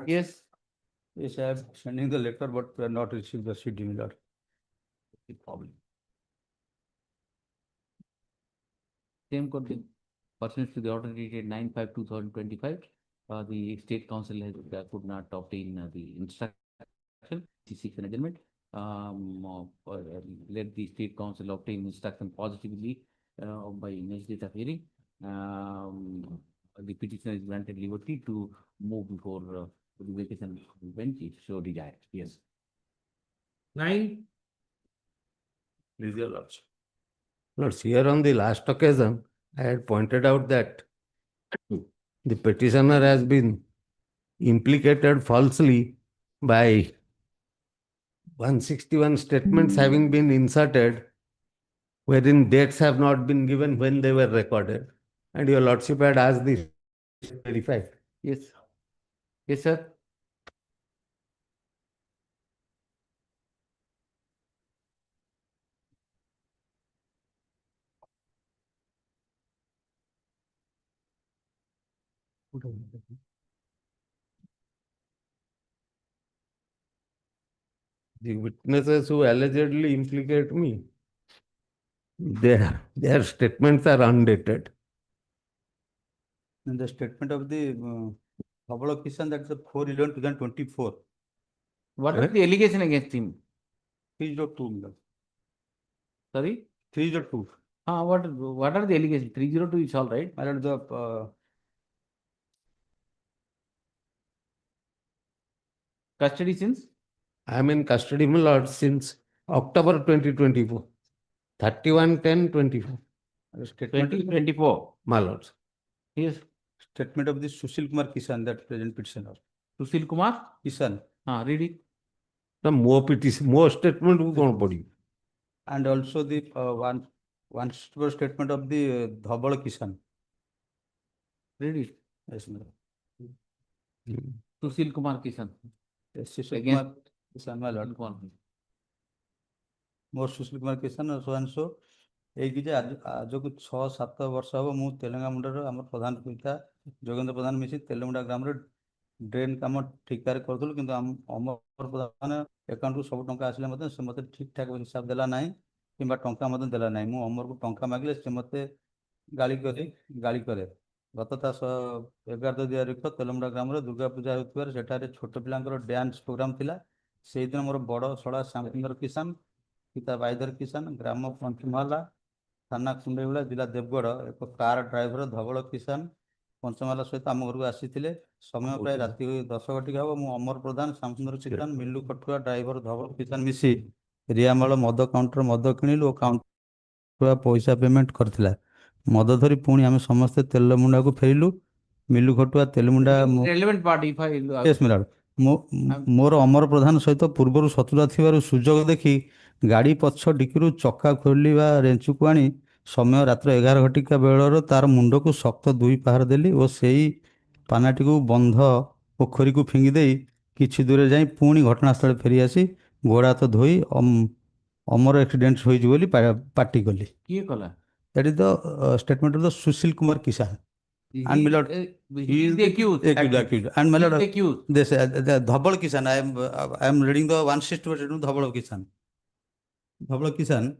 Yes. Yes, I am sending the letter, but we have not received the CD, my lord. The problem. Same court, pursuant to the order dated 9/5/2025, the state council has could not obtain the instruction. Seeks an adjournment. Let the state council obtain instruction positively by next date of hearing. The petitioner is granted liberty to move before the vacation bench if so desired. Yes. 9. Please, your lordship. Lords, here on the last occasion, I had pointed out that the petitioner has been implicated falsely by 161 statements having been inserted, wherein dates have not been given when they were recorded. And your lordship had asked this verified. Yes. Yes, sir. The witnesses who allegedly implicate me, their statements are undated. And the statement of the Hon'Ble Kisan, that's the 4/11/2024. What is the allegation against him? 302, my lord. Sorry? 302. What are the allegations? 302 is all right. My lord, the Custody since? I am in custody, my lord, since October 2024. 31/10/24. statement, 2024. My lords. Yes. statement of the Sushil Kumar Kisan, that present petitioner. Sushil Kumar? Kisan. Read it. The more petition, more statement who going to And also the one statement of the Hon'Ble Kisan. Read it. Yes, my lord. Sushil Kumar Kisan. Yes, Sushil Against Kumar Kisan, my lord. ମୋର Sushil Kumar Kisan show ଏଇକି ଯେ ଆଜକୁ 6-7 ବର୍ଷ ହେବ ମୁଁ ତେଲେଙ୍ଗା ମୁଣ୍ଡର ଆମର ପ୍ରଧାନ ପିତା ଯୋଗେନ୍ଦ୍ର ପ୍ରଧାନ ମିଶି ତେଲେମୁଣ୍ଡା ଗ୍ରାମରେ ଡ୍ରେନ୍ କାମ ଠିକରେ କରୁଥିଲୁ, କିନ୍ତୁ ଅମର ପ୍ରଧାନ ଆକାଉଣ୍ଟକୁ ସବୁ ଟଙ୍କା ଆସିଲେ ମଧ୍ୟ ସେ ମୋତେ ଠିକ ଠାକ ହିସାବ ଦେଲା ନାହିଁ କିମ୍ବା ଟଙ୍କା ମଧ୍ୟ ଦେଲା ନାହିଁ। ମୁଁ ଅମରକୁ ଟଙ୍କା ମାଗିଲେ ସେ ମୋତେ ଗାଳି କରେ। ଗତ ତା 11/2/2024 ତେଲେମୁଣ୍ଡା ଗ୍ରାମରେ ଦୁର୍ଗା ପୂଜା ହେଉଥିବାରୁ ସେଠାରେ ଛୋଟ ପିଲାଙ୍କର ଡ୍ୟାନ୍ସ ପ୍ରୋଗ୍ରାମ ଥିଲା। ସେଇଦିନ ମୋର ବଡ଼ ଶଳା ଶ୍ୟାମସୁନ୍ଦର କିସାନ, ପିତା ବାଇଧର କିସାନ, ଗ୍ରାମ ପଞ୍ଚମାଲା, ଥାନା କୁଣ୍ଡେଇଗୁଡ଼ା, ଜିଲ୍ଲା ଦେବଗଡ଼, ଏକ କାର ଡ୍ରାଇଭର ଧବଳ କିସାନ ପଞ୍ଚମାଲା ସହିତ ଆମ ଘରକୁ ଆସିଥିଲେ। ସମୟ ପ୍ରାୟ ରାତି 10 ଘଟିକା ହେବ। ମୁଁ ଅମର ପ୍ରଧାନ, ଶ୍ୟାମସୁନ୍ଦର କିସାନ, ମିଲୁ କଟୁଆ ଡ୍ରାଇଭର ଧବଳ କିସାନ ମିଶି ରିଆମାଳ ମଦ କାଉଣ୍ଟର ମଦ କିଣିଲୁ ଓ କାଉଣ୍ଟର ପଇସା ପେମେଣ୍ଟ କରିଥିଲା। ମଦ ଧରି ପୁଣି ଆମେ ସମସ୍ତେ ତେଲମୁଣ୍ଡାକୁ ଫେରିଲୁ। ମିଲୁ Khatua ତେଲମୁଣ୍ଡା relevant part if I. Yes, my lord. ମୋର ଅମର ପ୍ରଧାନ ସହିତ ପୂର୍ବରୁ ଶତ୍ରୁତା ଥିବାରୁ ସୁଯୋଗ ଦେଖି ଗାଡ଼ି ପଛ ଡିକିରୁ ଚକା ଖୋଲିବା ରେଞ୍ଚୁକୁ ଆଣି ସମୟ ରାତ୍ର 11 ଘଟିକା ବେଳର ତାର ମୁଣ୍ଡକୁ ଶକ୍ତ 2 ପାହାର ଦେଲି ଓ ସେଇ ପାନାଟିକୁ ବନ୍ଧ ପୋଖରୀକୁ ଫିଙ୍ଗି ଦେଇ କିଛି ଦୂରରେ ଯାଇ ପୁଣି ଘଟଣାସ୍ଥଳରେ ଫେରି ଆସି ଗୋଡ଼ ହାତ ଧୋଇ ଅମର ଆକ୍ସିଡେଣ୍ଟ ହୋଇଛି ବୋଲି ପାଟି କଲି। କିଏ କଲା? That is the statement of the Sushil Kumar Kisan. And my lord, He is the accused. accused. And my He is lord, the accused. this the Hon'Ble Kisan. I am reading the 160 statement of Hon'Ble Kisan. Hon'Ble Kisan.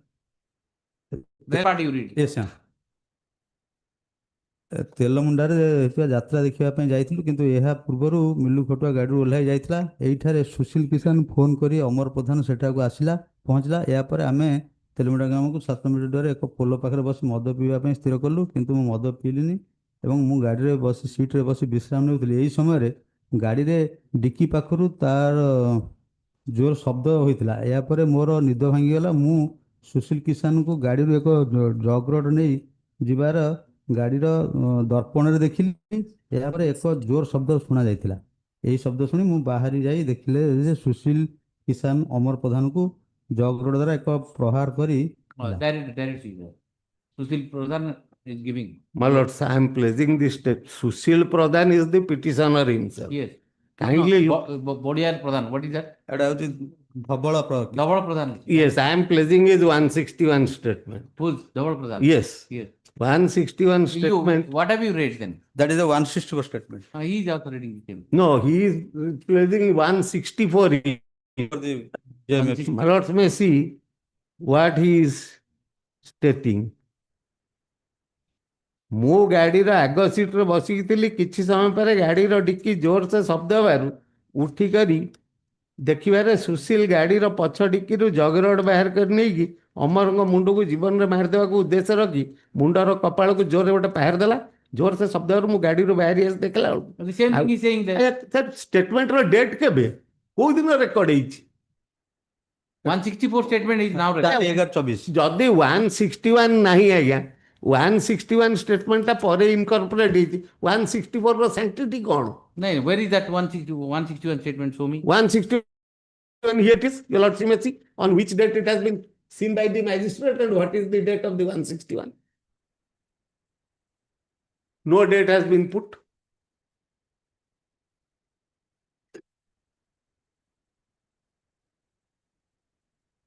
That part you read. Yes, sir. ତେଲମୁଣ୍ଡାରେ ହେଇଥିବା ଯାତ୍ରା ଦେଖିବା ପାଇଁ ଯାଇଥିଲୁ କିନ୍ତୁ ଏହା ପୂର୍ବରୁ ମିଲୁ ଖଟୁଆ ଗାଡ଼ିରୁ ଓହ୍ଲାଇ ଯାଇଥିଲା। ଏଇଠାରେ ସୁଶୀଲ କିଷାନ ଫୋନ୍ କରି ଅମର ପ୍ରଧାନ ସେଠାକୁ ପହଞ୍ଚିଲା। ଏହାପରେ ଆମେ ତେଲମୁଣ୍ଡା ଗ୍ରାମକୁ 7 ମିନିଟ୍ ଦୂରରେ ଏକ ପୋଲ ପାଖରେ ବସି ମଦ ପିଇବା ପାଇଁ ସ୍ଥିର କଲୁ କିନ୍ତୁ ମୁଁ ମଦ ପିଇଲିନି ଏବଂ ମୁଁ ଗାଡ଼ିରେ ବସି ସିଟ୍ରେ ବସି ବିଶ୍ରାମ ନେଉଥିଲି। ଏହି ସମୟରେ ଗାଡ଼ିରେ ଡିକି ପାଖରୁ ତାର ଜୋର ଶବ୍ଦ ହୋଇଥିଲା। ଏହାପରେ ମୋର ନିଦ ଭାଙ୍ଗିଗଲା। ମୁଁ ସୁଶୀଲ କିଷାନଙ୍କୁ ଗାଡ଼ିରୁ ଏକ ଜଗ ରଡ୍ ନେଇ ଯିବାର ଗାଡ଼ିର ଦର୍ପଣରେ ଦେଖିଲି। ଏହାପରେ ଏକ ଜୋର ଶବ୍ଦ ଶୁଣାଯାଇଥିଲା। ଏହି ଶବ୍ଦ ଶୁଣି ମୁଁ ବାହାରି ଯାଇ ଦେଖିଲେ ଯେ ସୁଶୀଲ କିଷାନ ଅମର ପ୍ରଧାନକୁ ଜଗ ରଡ୍ ଦ୍ୱାରା ଏକ ପ୍ରହାର କରି Direct Sushil Pradhan is giving. My lords, I am placing this state. Sushil Pradhan is the petitioner himself. Yes. Kindly No, look. Bodiyar Pradhan, what is that? ଏଇଟା ହେଉଛି ଧବଳ Dhabal Pradhan. Yes, I am placing his 161 statement. Who's Dhabal Pradhan? Yes. Yes. 161 statement. What have you read then? That is the 164 statement. He is also reading the same. No, he is placing 164. For the JMF. My lords may see what he is stating. ମୁଁ ଗାଡ଼ିର ଆଗ ସିଟ୍ରେ ବସିଥିଲି। କିଛି ସମୟ ପରେ ଗାଡ଼ିର ଡିକି ଜୋରସେ ଶବ୍ଦ ହେବାରୁ ଉଠିକରି ଦେଖିବାରେ ସୁଶୀଲ ଗାଡ଼ିର ପଛ ଡିକିରୁ ଜଗ ରଡ୍ ବାହାର କରି ନେଇକି ଅମରଙ୍କ ମୁଣ୍ଡକୁ ଜୀବନରେ ମାରିଦେବାକୁ ଉଦ୍ଦେଶ୍ୟ ରଖି ମୁଣ୍ଡର କପାଳକୁ ଜୋରରେ ଗୋଟେ ପାହାର ଦେଲା। ଜୋରସେ ଶବ୍ଦ ହେବାରୁ ମୁଁ ଗାଡ଼ିରୁ ବାହାରି ଆସି ଦେଖିଲା The same thing he's saying there. ବେଳକୁ ଷ୍ଟେଟମେଣ୍ଟର ଡେଟ୍ କେବେ କୋଉ ଦିନ ରେକର୍ଡ ହେଇଛି? 164 statement is now read. 11/24 ଯଦି 161 ନାହିଁ ଆଜ୍ଞା, 161 ଷ୍ଟେଟମେଣ୍ଟଟା ପରେ ଇନକର୍ପୋରେଟ୍ ହେଇଛି। 164 ର ସାଙ୍କ୍ଟିଟି କ'ଣ? No, where is that 161 statement? Show me. 161 here it is, your lordship may see on which date it has been seen by the magistrate and what is the date of the 161. No date has been put.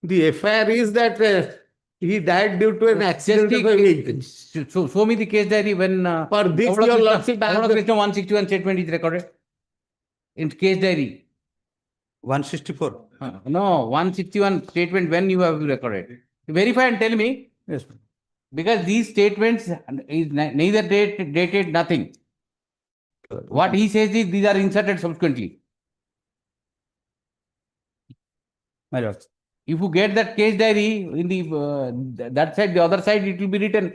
The FIR is that he died due to an accident of a vehicle. Show me the case diary when For this, your lordship has the- 161 statement is recorded. In case diary. 164. No, 161 statement when you have recorded. Verify and tell me. Yes. Because these statements is neither dated, nothing. What he says is these are inserted subsequently. My lord. If you get that case diary in the that side, the other side, it will be written.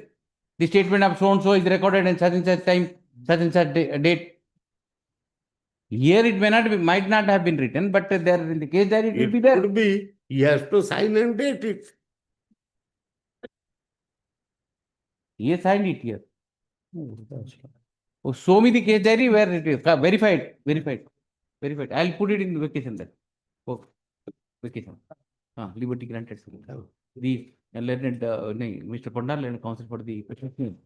The statement of so and so is recorded in such and such time, such and such date. Here it might not have been written, but there in the case diary it will be there. Could be, he has to sign and date it. He has signed it here. Oh, show me the case diary where it is. Verified. I'll put it in vacation then. Oh, vacation. Liberty granted. The learned Mr. Pandal and counsel for the petition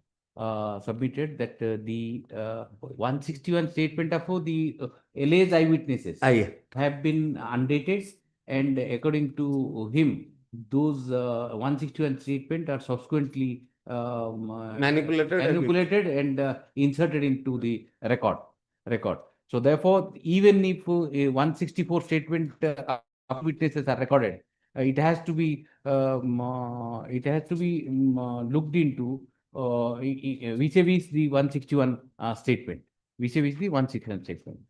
submitted that the 161 statement of the alleged eyewitnesses have been undated, and according to him, those 161 statement are subsequently manipulated and inserted into the record. So therefore, even if 164 statement of witnesses are recorded, it has to be looked into vis-a-vis the 161 statement. Vis-a-vis the 161 statement.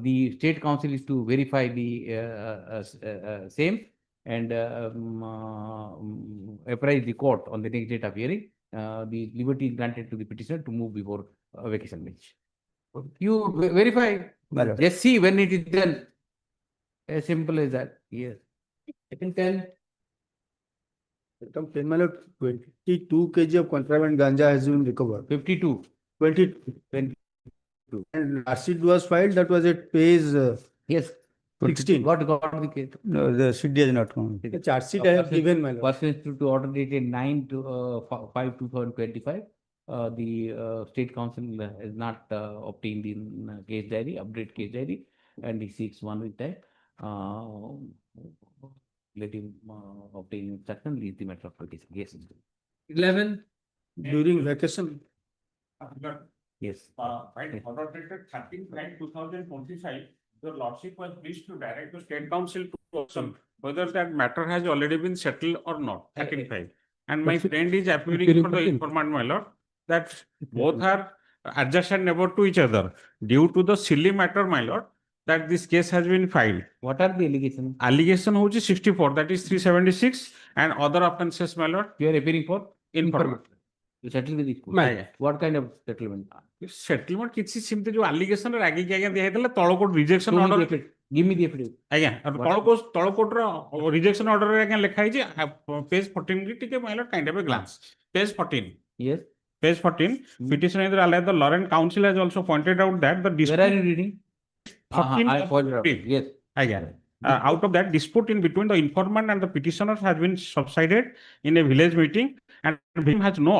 The State Council is to verify the same and apprise the court on the next date of hearing. The liberty is granted to the petitioner to move before vacation bench. You verify. Just see when it is done. As simple as that. Yes. Second 10. Item 10, my lord, 22 kg of contraband ganja has been recovered. 52. 20. And last sheet was filed, that was at page Yes. 16. Got the case. No, the CD has not come. The charge sheet I have given, my lord. Pursuant to order dated 9 to 5 2025, the State Council has not obtained in case diary, update case diary, and he seeks 1 week time. Let him obtain instruction, leave the matter of petition. Yes. 11 during vacation. Yes. Right, order dated 13/9/2025, your lordship was pleased to direct the State Council to question whether that matter has already been settled or not, 13/5. And my friend is appearing for the informant, my lord, that both are adjacent neighbor to each other. Due to the silly matter, my lord, that this case has been filed. What are the allegations? Allegation hoji 64, that is 376, and other offences, my lord. You are appearing for Informant. You settle with the school. Aye. What kind of settlement? Settlement କିଛି ସେମିତି ଯୋଉ allegation ରେ ରାଗିକି ଆଜ୍ଞା ଦିଆ ହେଇଥିଲା ତଳ court rejection Show me the order affidavit. Give me the affidavit. ଆଜ୍ଞା ତଳ କୋର୍ଟର ରିଜେକ୍ସନ ଅର୍ଡରରେ ଆଜ୍ଞା ଲେଖା ହେଇଛି ପେଜ 14 ରେ ଟିକେ ମାଇଲର kind of a glance page 14 Yes. page 14 petition either alleged the Lorraine Council has also pointed out that the dispute Where are you reading? 14 I pointed out. 15. Yes. Again, out of that dispute in between the informant and the petitioners has been subsided in a village meeting, and him has no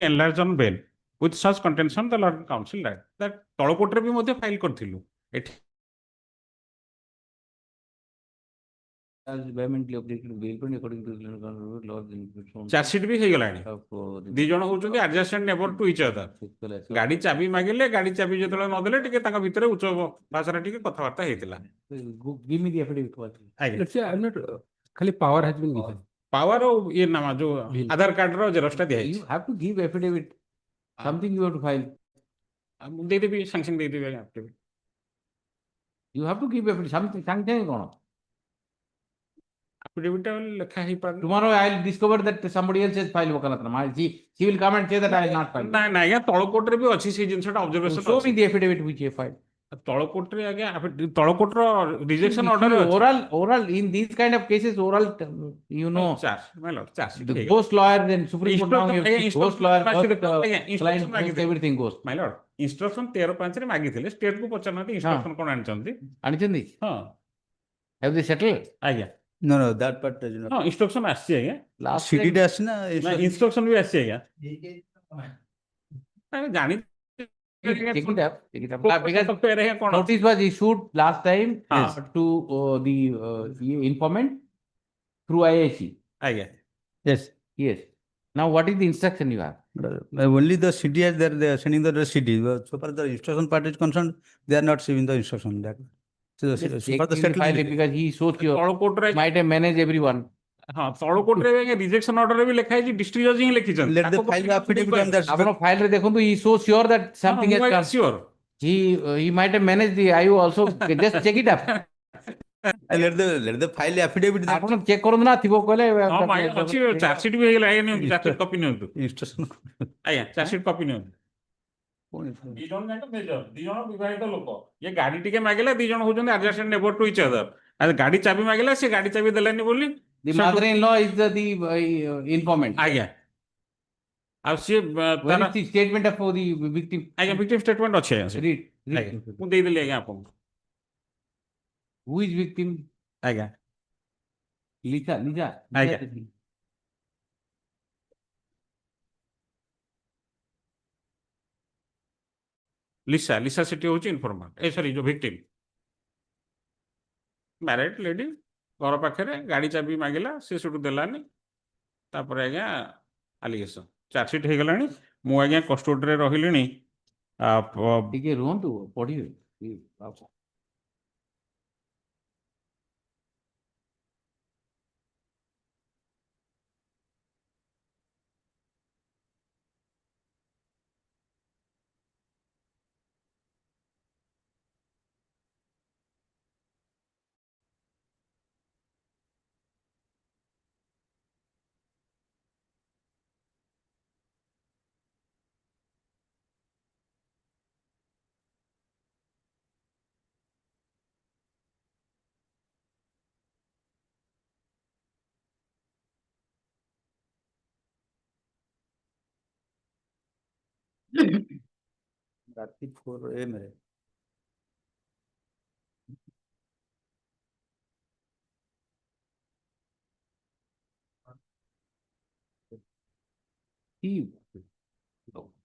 enlarged on bail. With such contention, the Lorraine Council that ତଳ କୋର୍ଟରେ ବି ମଧ୍ୟ file କରିଥିଲୁ ଏଠି As vehemently objected to bail according to the law. Charge sheet ବି ହେଇଗଲାଣି ଦି ଜଣ ହଉଛନ୍ତି adjacent neighbor to each other. ଗାଡି ଚାବି ମାଗିଲେ ଗାଡି ଚାବି ଯେତେବେଳେ ନଦେଲେ ଟିକେ ତାଙ୍କ ଭିତରେ ଉଚ୍ଚ ଭାଷାରେ ଟିକେ କଥାବାର୍ତ୍ତା ହେଇଥିଲା Give me the affidavit. ଆଜ୍ଞା Let's say I'm not, खाली power has been given. Power ଇଏ ନାମା ଯୋଉ ଆଧାର କାର୍ଡର ଜେରକ୍ସଟା ଦିଆହେଇଛି You have to give affidavit. Something you have to file. ମୁଁ ଦେଇଦେବି ସାଙ୍ଗେ ସାଙ୍ଗେ ଦେଇଦେବି ଆଜ୍ଞା affidavit. You have to give affidavit. Something ସାଙ୍ଗେ କଣ? affidavit ଟା ଲେଖା ହେଇପାରୁନି Tomorrow I'll discover that somebody else has filed Vakalatram. She will come and say that I will not file. ନାଇଁ ନାଇଁ ଆଜ୍ଞା ତଳ କୋର୍ଟରେ ବି ଅଛି ସେଇ ଜିନିଷଟା observation Show me the affidavit which you have filed. ତଳ କୋର୍ଟରେ ଆଜ୍ଞା ତଳ କୋର୍ଟର rejection order Oral in these kind of cases, oral, you know, the ghost lawyer, then Supreme Court now, ghost lawyer, client, everything goes. My lord, instruction 13/5 ରେ ମାଗିଥିଲେ state କୁ ପଚାରୁନାହାନ୍ତି instruction କଣ ଆଣିଛନ୍ତି ଆଣିଛନ୍ତି? ହଁ Have they settled? ଆଜ୍ଞା No, no, that part does not. ହଁ instruction ଆସିଛି ଆଜ୍ଞା Last CD time, ଟା ଆସିଛି ନା instruction ବି ଆସିଛି ଆଜ୍ଞା ଆମେ ଜାଣି Take it up. Because notice was issued last time to the informant through IAC. ଆଜ୍ଞା Yes. Yes. Now what is the instruction you have? Only the CD is there, they are sending the CD. So far the instruction part is concerned, they are not receiving the instruction. So Just so check far the in the settlement file is because he is so sure. ତଳ କୋର୍ଟରେ Might have managed everyone. ହଁ ତଳ କୋର୍ଟରେ ଆଜ୍ଞା rejection ଅର୍ଡରରେ ବି ଲେଖା ହେଇଛି district ଜଜ ହିଁ ଲେଖିଛନ୍ତି Let the file affidavit on that. ଆପଣ file ରେ ଦେଖନ୍ତୁ he is so sure that something has come. Sure. He might have managed the IU also. Just check it up. Let the file affidavit. ଆପଣ check କରନ୍ତୁ ନା ଥିବ କହିଲେ ହଁ ଆଜ୍ଞା ଅଛି ଚାର୍ଜ ସିଟ୍ ବି ହେଇଗଲା ଆଜ୍ଞା ନିଅନ୍ତୁ ଚାର୍ଜ ସିଟ୍ କପି ନିଅନ୍ତୁ Instruction. ଆଜ୍ଞା ଚାର୍ଜ ସିଟ୍ କପି ନିଅନ୍ତୁ ଦି ଜଣ ଯାକ ମେଜର ଦି ଜଣ ବିବାହିତ ଲୋକ ଇଏ ଗାଡି ଟିକେ ମାଗିଲା ଦି ଜଣ ହଉଛନ୍ତି adjacent neighbor to each other ଗାଡି ଚାବି ମାଗିଲା ସେ ଗାଡି ଚାବି ଦେଲାନି ବୋଲି The mother-in-law is the informant. ଆଜ୍ଞା ଆଉ ସିଏ Where is the statement of the victim? ଆଜ୍ଞା victim statement ଅଛି ଆଜ୍ଞା Read. ଆଜ୍ଞା ମୁଁ ଦେଇଦେଲି ଆଜ୍ଞା ଆପଣଙ୍କୁ Who is victim? ଆଜ୍ଞା Lisa. ଆଜ୍ଞା ଲିସା ସେଠି ହଉଛି ଇନଫର୍ମାଣ୍ଟ ସରି ଯୋଉ ଭିକ୍ଟିମ ମ୍ୟାରେଡ୍ ଲେଡି ଘର ପାଖରେ ଗାଡି ଚାବି ମାଗିଲା ସେ ସେଠୁ ଦେଲାନି ତାପରେ ଆଜ୍ଞା ଆଲିଗେସନ ଚାର୍ଜ ସିଟ୍ ହେଇଗଲାଣି ମୁଁ ଆଜ୍ଞା କଷ୍ଟଡିରେ ରହିଲିଣି ଟିକେ ରୁହନ୍ତୁ ପଢିବେ ରାତି 4 AM ରେ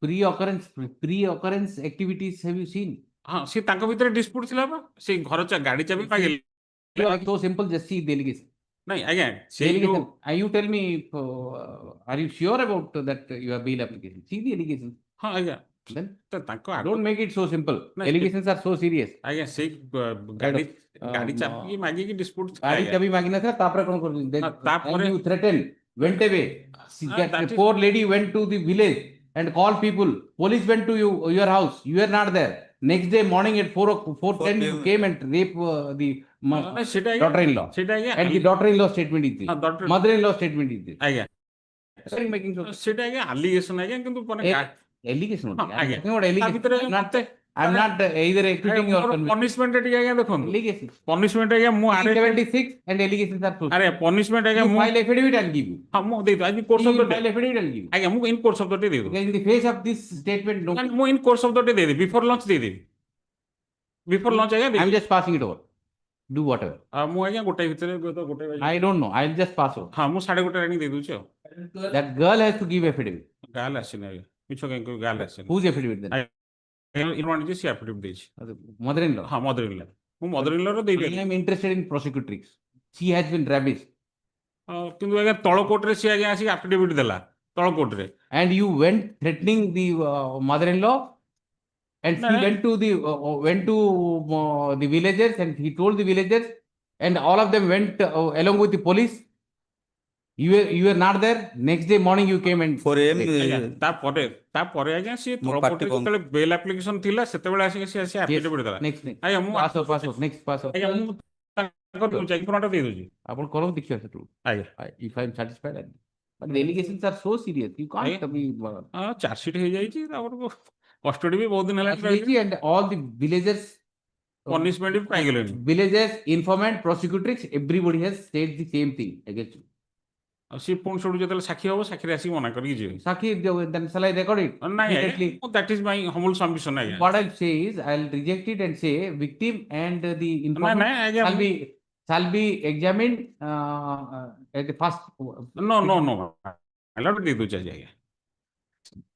pre-occurrence activities have you seen? ହଁ ସେ ତାଙ୍କ ଭିତରେ ଡିସ୍ପ୍ୟୁଟ୍ ଥିଲା ବା ସେ ଘର ଗାଡି ଚାବି ମାଗିଲେ Like so simple, just see the allegation. ନାଇଁ ଆଜ୍ଞା The ସେଇ ଯୋଉ allegation. And you tell me, are you sure about that your bail application? See the allegation. ହଁ ଆଜ୍ଞା Then ତ ତାଙ୍କ don't make it so simple. ନାଇଁ, Allegations are so serious. ଆଜ୍ଞା ସେଇ ଗାଡି ଗାଡି um, ଚାବି ମାଗିକି ଡିସ୍ପ୍ୟୁଟ୍ ଗାଡି ଚାବି ମାଗି ନଥିଲା ତାପରେ କଣ କରୁଛନ୍ତି? ହଁ, ତାପରେ- And you threaten, went away. See, that that is- poor lady went to the village and called people. Police went to your house. You were not there. Next day morning at 4:10 you came and rape the ନାଇଁ, ସେଟା ଆଜ୍ଞା daughter-in-law. ସେଟା ଆଜ୍ଞା And the daughter-in-law statement is this. ହଁ, daughter- Mother-in-law statement is this. ଆଜ୍ଞା What are you making so? ସେଟା ଆଜ୍ଞା allegation ଆଜ୍ଞା କିନ୍ତୁ ମାନେ Allegation. ହଁ, I'm ଆଜ୍ଞା talking about ତା allegation. ଭିତରେ I'm not, ମତେ I'm not either acquitting or convicting. Punishment ଟିକେ ଆଜ୍ଞା ଦେଖନ୍ତୁ Allegation. ପନିଶମେଣ୍ଟ ଆଜ୍ଞା ମୁଁ ଆରେ 76 and allegations are true. ଆରେ ପନିଶମେଣ୍ଟ ଆଜ୍ଞା You ମୁଁ file affidavit, I'll give you. ହଁ ମୁଁ ଦେଇଦେବି ଆଜି କୋର୍ଟ You ଶବ୍ଦ file affidavit, I'll give you. ଆଜ୍ଞା ମୁଁ ଇନ୍ କୋର୍ଟ ଶବ୍ଦଟି ଦେଇଦେବି Because in the face of this statement, no. ମୁଁ ଇନ୍ କୋର୍ଟ ଶବ୍ଦଟି ଦେଇଦେବି ବିଫୋର ଲଞ୍ଚ ଦେଇଦେବି ବିଫୋର ଲଞ୍ଚ ଆଜ୍ଞା I'm ଦେଇଦେବି just passing it over. Do whatever. ମୁଁ ଆଜ୍ଞା ଗୋଟାଏ ଭିତରେ ଗୋଟେ I don't know. I'll just pass over. ହଁ ମୁଁ 1:30 ଆଣି ଦେଇଦଉଛି ଆଉ That girl has to give affidavit. ଗାଁରେ ଆସିନି ଆଜ୍ଞା ମିଛ କାହିଁ କହିବି ଗାଁରେ ଆସିନି Whose affidavit then? ଇନୱାନ୍ ଯେ ସିଏ ଆଫିଡେଭିଟ୍ ଦେଇଛି Mother-in-law. ହଁ ମଦର ଇନ୍ ଲ ମୁଁ ମଦର ଇନ୍ ଲର ଦେଇଦେବି I am interested in prosecutrix. She has been ravished. କିନ୍ତୁ ଆଜ୍ଞା ତଳ କୋର୍ଟରେ ସିଏ ଆଜ୍ଞା ଆସିକି ଆଫିଡେଭିଟ୍ ଦେଲା ତଳ କୋର୍ଟରେ And you went threatening the mother-in-law, and No, she no. went to the villagers, and he told the villagers, and all of them went along with the police. You were not there. Next day morning you came and 4 AM ଆଜ୍ଞା ତାପରେ ଆଜ୍ଞା ସିଏ ମୋ ତଳ ପାଟି କୋର୍ଟରେ ବନ୍ଦ। ଯେତେବେଳେ ବେଲ୍ ଆପ୍ଲିକେସନ ଥିଲା ସେତେବେଳେ ଆସିକି ସିଏ ଆସି ଆଫିଡେଭିଟ୍ ଦେଲା next ଆଜ୍ଞା ମୁଁ pass off. Next pass off. ଆଜ୍ଞା ମୁଁ ତାଙ୍କର ଦଉଛି ଇନଫର୍ମଟା ଦେଇଦଉଛି ଆପଣ କରନ୍ତୁ ଦେଖିବା ସେଠୁ. ଆଜ୍ଞା If I am satisfied, but the allegations are so serious. You can't be. Chargesheet ହେଇଯାଇଛି ତାପରେ କଷ୍ଟଡି ବି ବହୁତ ଦିନ ହେଲାଣି Facility and all the villagers. Punishment ବି ପାଇଗଲେଣି Villagers, informant, prosecutrix, everybody has said the same thing against you. ଆଉ ସିଏ ପୁଣି ସେଠୁ ଯେତେବେଳେ ସାକ୍ଷୀ ହବ ସାକ୍ଷୀରେ ଆସିକି ମନା କରିକି ଯିବେ Sakhi, then shall I record it? ନାଇଁ Immediately. That is my Humble submission ଆଜ୍ଞା What I'll say is, I'll reject it and say victim and the ନାଇଁ informant ନାଇଁ ଆଜ୍ଞା shall be examined at the first. No allowed ଦେଇଦଉଛି ଆଜି ଆଜ୍ଞା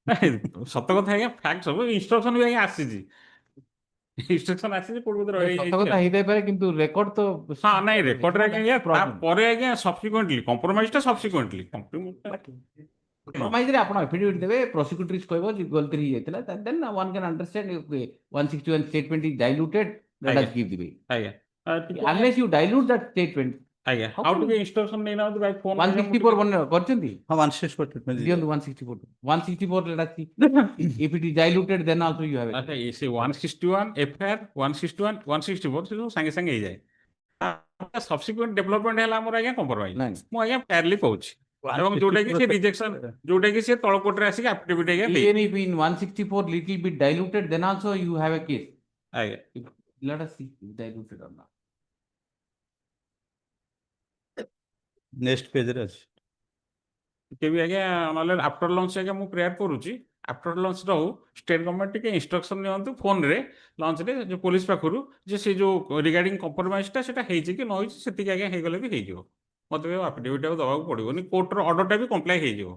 ନାଇଁ, ସତ କଥା ଆଜ୍ଞା ଫ୍ୟାକ୍ଟ ସବୁ ଇନଷ୍ଟ୍ରକ୍ସନ ବି ଆଜ୍ଞା ଆସିଛି ଇନଷ୍ଟ୍ରକ୍ସନ ଆସିଛି କୋର୍ଟ ଭିତରେ ସତ କଥା ହେଇଥାଇପାରେ କିନ୍ତୁ ରେକର୍ଡ ତ ହଁ ନାଇଁ ରେକର୍ଡରେ ଆଜ୍ଞା problem. ତାପରେ ଆଜ୍ଞା ସବସିକ୍ୱେଣ୍ଟଲି କମ୍ପ୍ରୋମାଇଜଟା ସବସିକ୍ୱେଣ୍ଟଲି Compromise ରେ ଆପଣ affidavit ଦେବେ, prosecutrix କହିବ ଯେ ଗଲତି ହେଇଯାଇଥିଲା, then one can understand if 161 statement is diluted, let us give the way. ଆଜ୍ଞା Unless you dilute that statement, ଆଜ୍ଞା How ଆଉ can ଟିକେ ଇନଷ୍ଟ୍ରକ୍ସନ ନେଇନାହାନ୍ତି ଭାଇ ଫୋନ 164 କରିଛନ୍ତି? ହଁ 164 treatment ଦିଅନ୍ତୁ 164. 164 let us see. If it is diluted, then also you have it. ଆଚ୍ଛା ସେ 161 ଏଫଆଇଆର 161 164 ସେ ସବୁ ସାଙ୍ଗେ ସାଙ୍ଗେ ହେଇଯାଏ ସବସିକ୍ୱେଣ୍ଟ ଡେଭଲପମେଣ୍ଟ ହେଲା ଆମର ଆଜ୍ଞା କମ୍ପ୍ରୋମାଇଜ ନାଇଁ। ମୁଁ ଆଜ୍ଞା ଫେୟାରଲି କହୁଛି ଏବଂ ଯୋଉଟା କି ସେ ରିଜେକ୍ସନ ଯୋଉଟା କି ସେ ତଳ କୋର୍ଟରେ ଆସିକି ଆଫିଡେଭିଟ୍ ଆଜ୍ଞା ଦେଇ Even if in 164 little bit diluted, then also you have a case. ଆଜ୍ଞା Let us see if diluted or not. Next ପେଜରେ ଅଛି କେବେ ଆଜ୍ଞା ନହେଲେ ଆଫ୍ଟର ଲଞ୍ଚ ଆଜ୍ଞା ମୁଁ ପ୍ରେୟାର କରୁଛି ଆଫ୍ଟର ଲଞ୍ଚ ରହୁ ଷ୍ଟେଟ୍ ଗଭର୍ଣ୍ଣମେଣ୍ଟ ଟିକେ ଇନଷ୍ଟ୍ରକ୍ସନ ନିଅନ୍ତୁ ଫୋନରେ ଲଞ୍ଚରେ ଯୋଉ ପୋଲିସ ପାଖରୁ ଯେ ସେ ଯୋଉ ରିଗାର୍ଡିଂ କମ୍ପ୍ରୋମାଇଜଟା ସେଟା ହେଇଛି କି ନ ହେଇଛି ସେତିକି ଆଜ୍ଞା ହେଇଗଲେ ବି ହେଇଯିବ ମତେ ବି ଆଫିଡେଭିଟ୍ ଆଉ ଦେବାକୁ ପଡ଼ିବନି କୋର୍ଟର ଅର୍ଡରଟା ବି କମ୍ପ୍ଲାଏ ହେଇଯିବ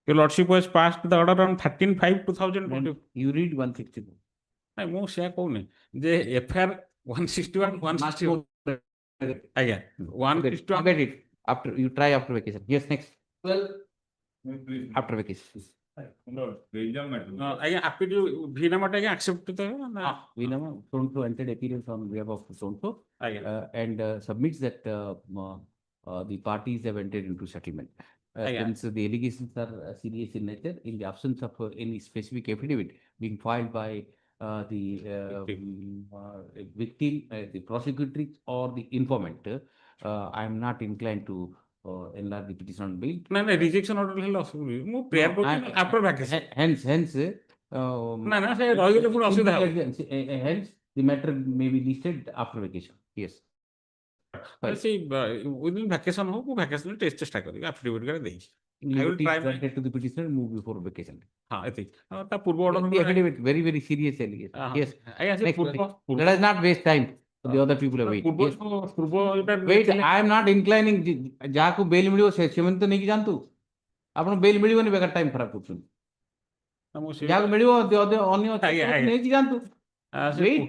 Your Lordship was passed the order on 13/5/2020 You read 164. ନାଇଁ ମୁଁ ସେୟା କହୁନି ଯେ ଏଫଆଇଆର 161 164 ଆଜ୍ଞା 161 Forget it. After you try after vacation. Yes, next. After vacation. ଆଜ୍ଞା ଭି ନାମାଟା ଆଜ୍ଞା ଆକ୍ସେପ୍ଟ ତ ହେବ ନା Vinama, so entered appearance on behalf of so ଆଜ୍ଞା and submits that the parties have entered into settlement. Aye. Since the allegations are serious in nature, in the absence of any specific affidavit being filed by the victim, the prosecutrix or the informant, I am not inclined to enlarge the petition on bail. ନାଇଁ ନାଇଁ rejection order ହେଲେ ଅସୁବିଧା ମୁଁ prayer କରୁଛି after vacation Hence, ନା ନା ସେ ରହିଗଲେ ପୁଣି ଅସୁବିଧା ହେବ hence, the matter may be listed after vacation. Yes. ସେଇ ୱିଦିନ୍ ଭ୍ୟାକେସନ ହଉ ମୁଁ ଭ୍ୟାକେସନରେ ଚେଷ୍ଟା କରିବି ଆଫିଡେଭିଟ୍ ଦେଇଛି liberty try my- granted to the petitioner move before vacation. हाँ ऐसे ता पूर्व order The में affidavit, very, very serious allegation. हाँ, Yes. ଆଜ୍ଞା ସେ Next, ପୂର୍ବ let us not waste time. The other people are waiting. ପୂର୍ବ Yes. ପୂର୍ବ ଏଇଟା Wait, I am not inclining. ଯାହାକୁ ବେଲ୍ ମିଳିବ ସେମାନେ ତ ନେଇକି ଯାଆନ୍ତୁ। ଆପଣ ବେଲ୍ ମିଳିବନି ବେକାର ଟାଇମ୍ ଖରାପ କରୁଛନ୍ତି। ଯାହାକୁ ମିଳିବ ଅନ୍ୟ ନେଇକି ଯାଆନ୍ତୁ। Wait,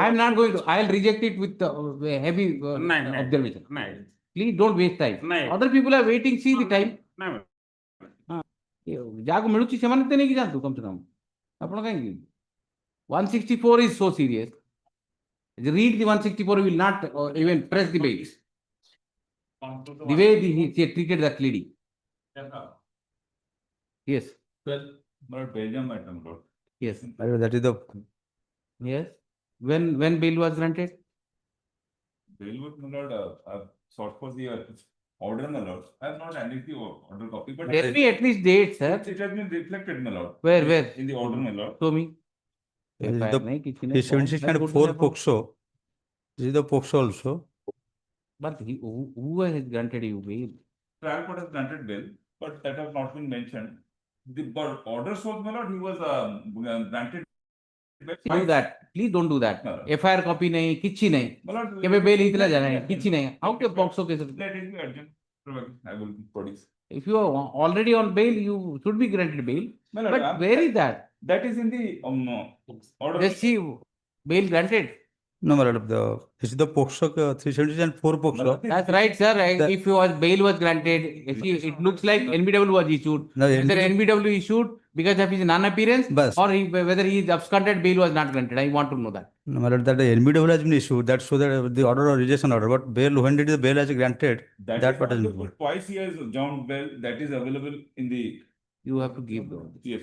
I am not going to. I will reject it with heavy observation. Please don't waste time. Other people are waiting. See the time. ଯାହାକୁ ମିଳୁଛି ସେମାନେ ତ ନେଇକି ଯାଆନ୍ତୁ କମ ସେ କମ। ଆପଣ କାହିଁକି 164 is so serious. Read the 164, will not even press the bails. The way he treated that lady. Yes. Belgium item, Lord. Yes. That is the Yes. When bail was granted? Bail was, my lord, sought for the order, my lord. I have not annexed the order copy, but Tell me at least date, sir. it has been reflected, my lord. Where? In the order, my lord. Show me. This is FIR the nahi, kichi nahi, 76 form, and good 4 enough. POXO. This is the POXO also. But who has granted you bail? Trial court has granted bail, but that has not been mentioned. The orders was, my lord, he was granted. Do that. Please don't do that. No. FIR copy nahi, kichi nahi. My lord, केवे bail इतना let- जाना है, let- किसी नहीं. How can POXO case? Let it be urgent. I will produce. If you are already on bail, you should be granted bail. My lord, But where is that? That is in the order. Just see bail granted. No, my lord, this is the POXO 370 and 4 POXO. That's right, sir. That- If bail was granted, it looks like NBW was issued. No, Whether NBW issued because of his non-appearance Bas. or whether he is absconded, bail was not granted. I want to know that. No, my lord, that the NBW has been issued. That shows that the order or rejection order. But bail, when did the bail has granted? That is part has also been. twice he has jumped bail. That is available in the. You have to give the Yes.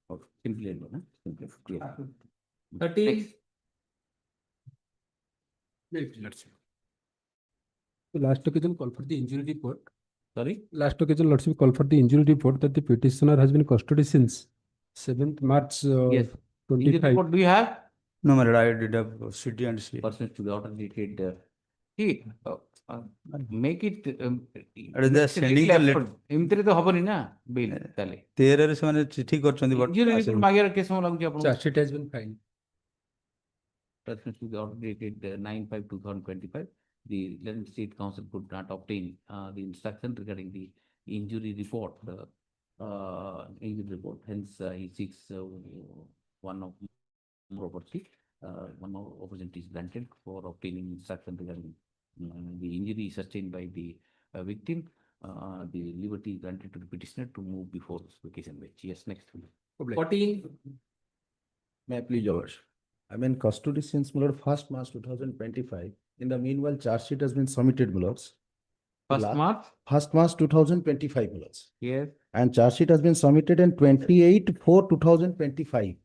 okay. Simply and no? Simply. Yes. 30. Next. Let's see. The last occasion call for the injury report. Sorry? Last occasion, let's call for the injury report that the petitioner has been in custody since 7th March Yes. Injury 25. report do you have? No, my lord, I did have CD and C. Persons to be authenticated. See, make it. Are they sending the letter? ଏମିତିରେ ତ ହବନି ନା bill ତାହେଲେ 13 ରେ ସେମାନେ ଚିଠି କରିଛନ୍ତି but injury report ମାଗିବାର କେତେ ସମୟ ଲାଗୁଛି ଆପଣଙ୍କୁ? Charge sheet has been filed. Persons to be authenticated 9/5/2025. The London State Council could not obtain the instruction regarding the injury report. Injury report. Hence, he seeks one of property. One more opportunity is granted for obtaining instruction regarding the injury sustained by the victim. The liberty granted to the petitioner to move before vacation bench. Yes, next. 14. May I please, Your Worship? I'm in custody since my lord 1st March 2025. In the meanwhile, charge sheet has been submitted, my lords. First March. 1st March 2025, my lords. Yes. And charge sheet has been submitted in 28/4/2025.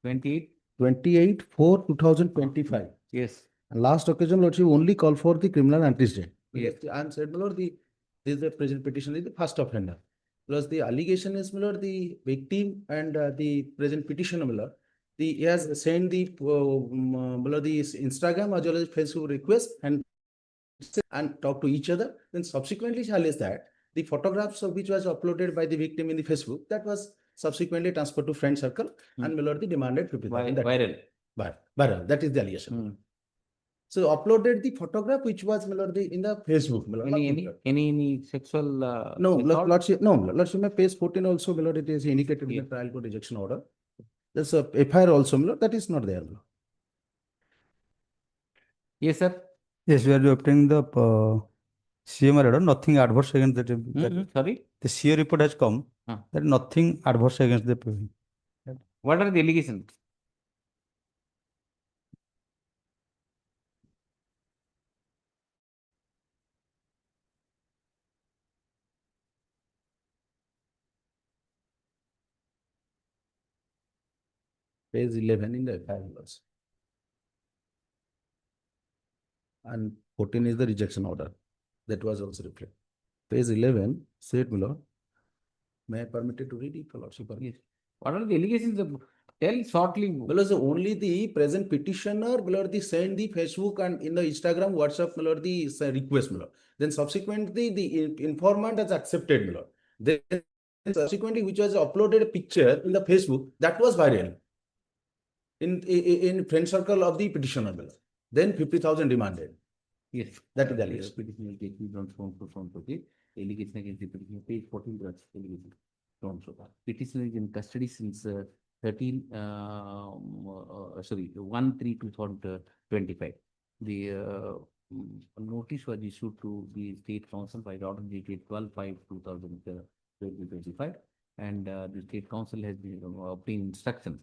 28. 28/4/2025. Yes. And last occasion, Lordship only call for the criminal antecedent. Yes. And said, my lord, this is the present petition is the first offender. Plus the allegation is, my lord, the victim and the present petitioner, my lord, he has sent the my lord, the Instagram as well as Facebook request and talk to each other. Then subsequently shall is that the photographs of which was uploaded by the victim in the Facebook, that was subsequently transferred to friend circle and my lord, the demanded 50,000. Viral. Viral. That is the allegation. So uploaded the photograph which was my lord, in the Facebook. My lord, Any sexual? No, assault? Lordship, no, Lordship, my page 14 also, my lord, it is indicated in the trial court rejection order. There's a FIR also, my lord, that is not there. My lord. Yes, sir. Yes, we are obtaining the CMR order, nothing adverse against that. Sorry? The CO report has come. There is nothing adverse against the. What are the allegations? Page 11 in the FIR also. And 14 is the rejection order. That was also reflected. Page 11, said, my lord, may I permit it to read it, your lordship? Yes. What are the allegations? Tell shortly. Because only the present petitioner, my lord, the send the Facebook and in the Instagram, WhatsApp, my lord, the request, my lord. Then subsequently, the informant has accepted, my lord. Then subsequently, which was uploaded a picture in the Facebook that was viral in friend circle of the petitioner. Then 50,000 demanded. Yes. That is the allegation. Petitioner is accused on so the allegation against the petitioner, page 14 plus allegation. So petitioner is in custody since 1/3/2025. The notice was issued to the State Council by the order dated 12/5/2025, and the State Council has obtained instruction.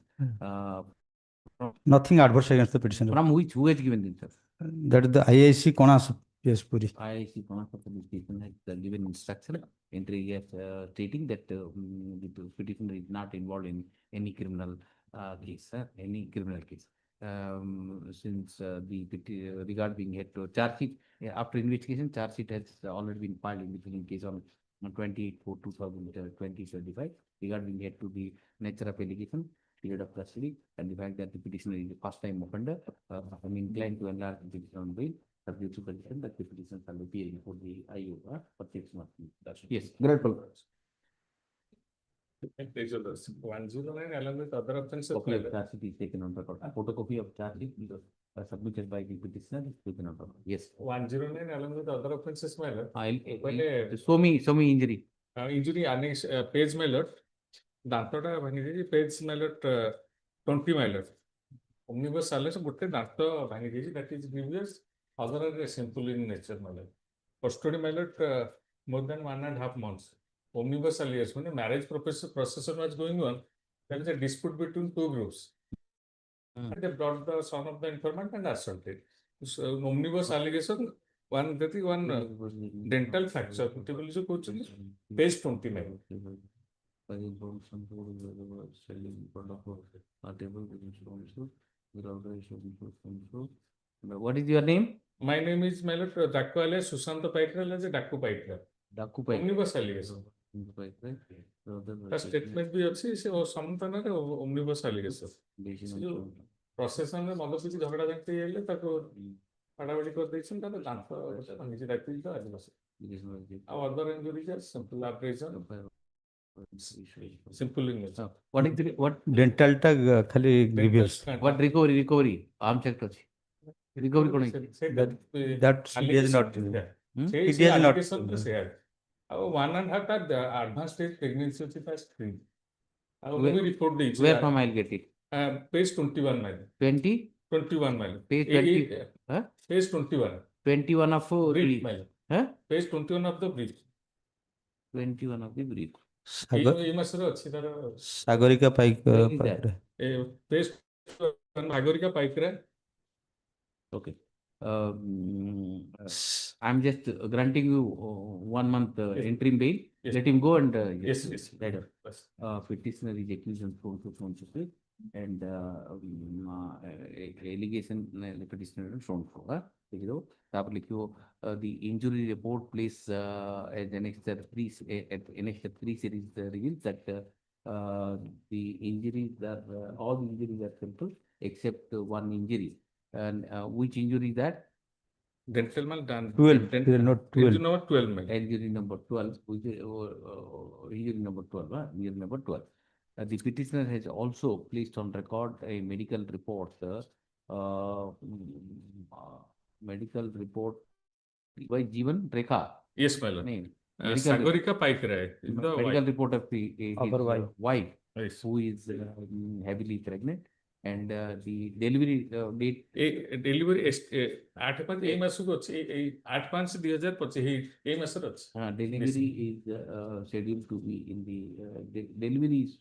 Nothing adverse against the petitioner. From which, who has given the instruction? That is the IIC Konas PS Puri. IIC Konas Police Station has given instruction stating that the petitioner is not involved in any criminal case, since regarding head to charge sheet, after investigation, charge sheet has already been filed in the present case on 28/4/2025 regarding head to the nature of allegation, period of custody, and the fact that the petitioner is a first-time offender. I'm inclined to enlarge the petition on bail, subject to condition that the petition shall appear before the IU for 6 months. Yes. Grateful. Page 109 along with other offenses. Copy of charge sheet is taken on record. Photocopy of charge sheet submitted by the petitioner is taken on record. Yes. 109 along with other offenses, my lord. Show me injury. Injury annex page, my lord. ଦାନ୍ତଟା ଭାଙ୍ଗି ଯାଇଛି, ପେଜ ମାଇଲଟ 20 ମାଇଲଟ omnibus ସାଲେସ ଗୋଟେ ଦାନ୍ତ ଭାଙ୍ଗି ଯାଇଛି, that is grievous, other are simple in nature, ମାଇଲଟ custody ମାଇଲଟ more than 1.5 months. Omnibus allegation, when a marriage procession was going on, there is a dispute between two groups. They brought the son of the informant and assaulted. So, omnibus allegation, one dental fracture, page 20 माइलट. What is your name? My name is Melot Daku alias Sushanta Paitra alias Daku Paitra. Daku Paitra. Omnibus allegation. Statement भी अच्छी से वो समतन है omnibus allegation. Procession में मतलब किसी झगड़ा देखते ही है ताको पढ़ावड़ी कर देखें ताको दांत भांगी जाती है तो आदिवासी. Our other injuries are simple abrasion. Simple in nature. What is what dental tag khali grievous. What recovery arm check to recovery कोण that he has not. It is allegation to share. 1.5 advanced stage pregnancy is first screen. Report the where from I'll get it. Page 21 mile. 21 mile. Page 20. Page 21. 21 of brief mile. Page 21 of the brief. 21 of the brief. Sagarika Pike. Page Sagarika Pike. Okay. I'm just granting you 1 month interim bail. Yes. Let him go and yes. Later. Petitioner is accused and and allegation petitioner shown for. The injury report place as annexure 3 series reveals that the injuries are all the injuries are simple except one injury. And which injury is that? Dental mal done. 12. Not 12. Injury number 12. Injury number 12. Which injury number 12. Injury number 12. The petitioner has also placed on record a medical report. Medical report by Jeevan Rekha. Yes, my lord. Name. Sagarika Paikra. Medical report of his wife, yes. Who is heavily pregnant. And the delivery date. Delivery 8/5 এই মাসକୁ ଅଛି 8/5/2025 এই ମାସରେ ଅଛି. Delivery is scheduled to be in the delivery is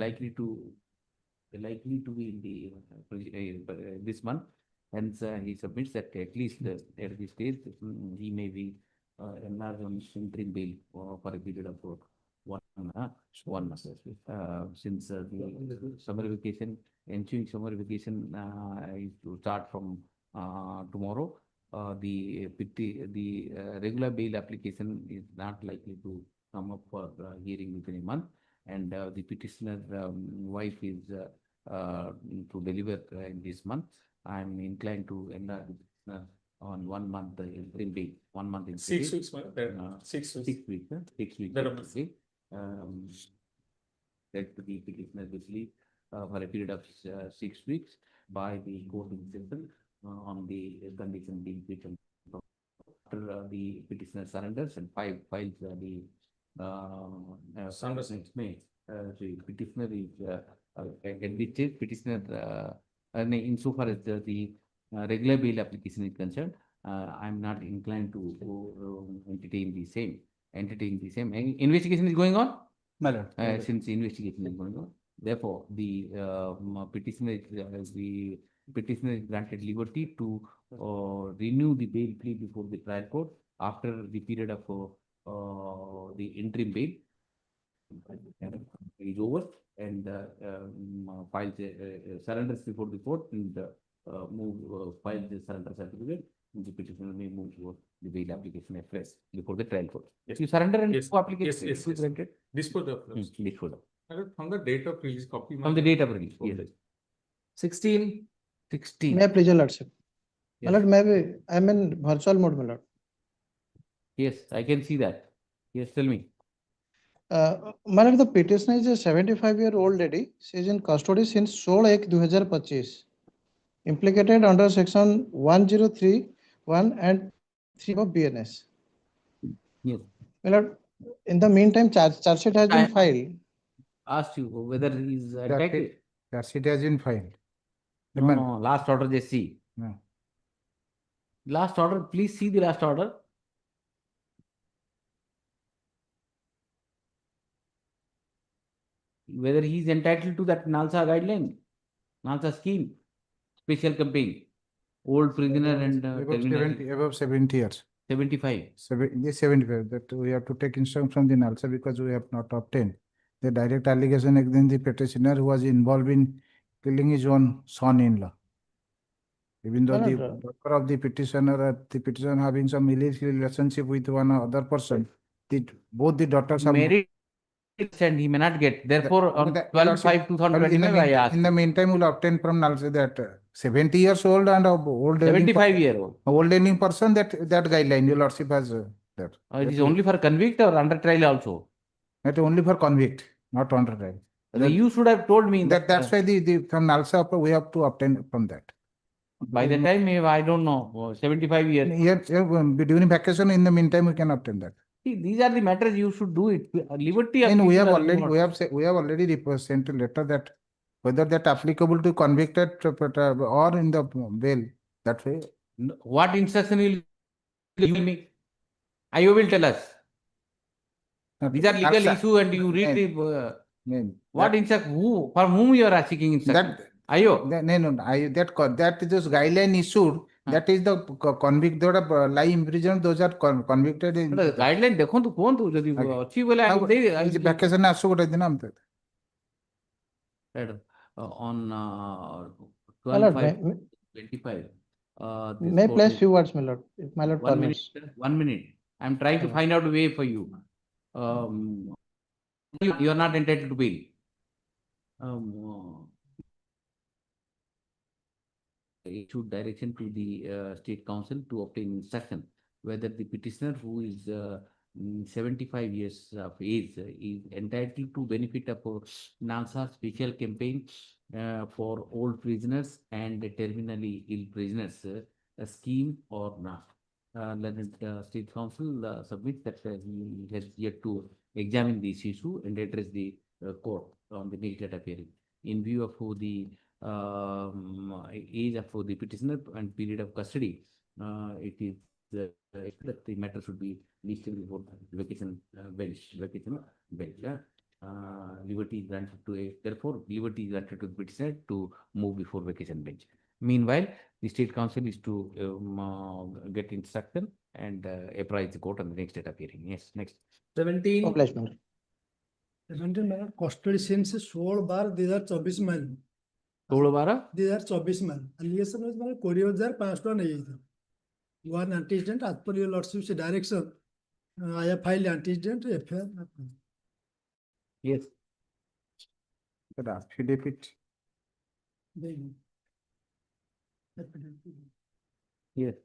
likely to be in the this month. Hence he submits that at least at this stage he may be enlarged on interim bail for a period of 1 month. Since the summer vacation, ensuing summer vacation is to start from tomorrow. The regular bail application is not likely to come up for hearing within a month, and the petitioner wife is to deliver in this month. I am inclined to enlarge on 1 month interim bail, 1 month interim 6 bail. weeks, my lord. 6 weeks. 6 weeks, 6 weeks. That interim was- bail. That to the petitioner basically for a period of 6 weeks by the court in session on the condition being written. After the petitioner surrenders and files the surrenders next May, the petitioner is admitted. Petitioner, insofar as the regular bail application is concerned, I'm not inclined to entertain the same. Investigation is going on. My lord. Since investigation is going on, therefore the petitioner is granted liberty to renew the bail plea before the trial court after the period of the interim bail is over, and files surrenders before the court and file the surrender certificate. The petitioner may move to the bail application afresh before the trial court. If you surrender and Yes, application yes, is granted. Dispose of those. Dispose of. My lord, from the date of release copy. my From the lord. date of release. Yes. Okay. 16. May I please, your lordship? My Yes. lord, maybe I'm in virtual mode, my lord. Yes, I can see that. Yes, tell me. My lord, the petitioner is a 75-year-old lady. She is in custody since 16/1/2025. Implicated under section 1031 and 3 of BNS. Yes. My lord, in the meantime, charge sheet has been I- filed. Asked you whether he is That attacked. it- Yes, it has been filed. No, last order, just see. No. Last order, please see the last order. Whether he is entitled to that NALSA guideline, NALSA scheme, special campaign, old prisoner and Above 70 years. 75. 75, that we have to take instruction from the NALSA because we have not obtained the direct allegation against the petitioner who was involved in killing his own son-in-law. Even though the Well, daughter of the petitioner having some illicit relationship with one other person, both the daughters are Married and he may not get. Therefore, on 12/5/2025, I asked. In the meantime, we'll obtain from NALSA that 70 years old and old. 75-year-old. Old earning person, that guideline, your lordship has that. It is only for convict or under trial also? That only for convict, not under trial. You should have told me That's why from NALSA we have to obtain from that. By the time, I don't know, 75 years. Yes, during vacation, in the meantime, we can obtain that. See, these are the matters you should do it. Liberty of And we have people are already, important. we have already sent a letter that whether that applicable to convicted or in the bail, that way. What instruction will you give me? IO will tell us. These are legal issue and you read the, what instruction, for whom you are seeking instruction? IO. That is this guideline issued, that is the convict, that lie imprisoned, those are convicted in. Guideline, ଦେଖନ୍ତୁ କୁହନ୍ତୁ ଯଦି ଅଛି ବୋଲେ vacation ଆସୁ ଗୋଟେ ଦିନ ଆମେ on My lord, 12/5/25. may I place few words, my lord, if my lord permits. 1 minute. I'm trying to find out a way for you. You are not entitled to bail. Issued direction to the State Council to obtain instruction whether the petitioner who is 75 years of age is entitled to benefit of NALSA special campaign for old prisoners and terminally ill prisoners a scheme or not. Let the State Council submit that he has yet to examine this issue and address the court on the next date appearing. In view of the age of the petitioner and period of custody, it is that the matter should be listed before vacation bench. Liberty granted to therefore liberty granted to the petitioner to move before vacation bench. Meanwhile, the State Council is to get instruction and apprise the court on the next date appearing. Yes, next. 17. 17 में custody scene से 16/12/2024 में 16/12/2024 में allegation में मैंने 20,500 टका नहीं था one एंटीजेंट as per your lordship's direction I have filed antecedent FIR. Yes. That affidavit. Then- Yes.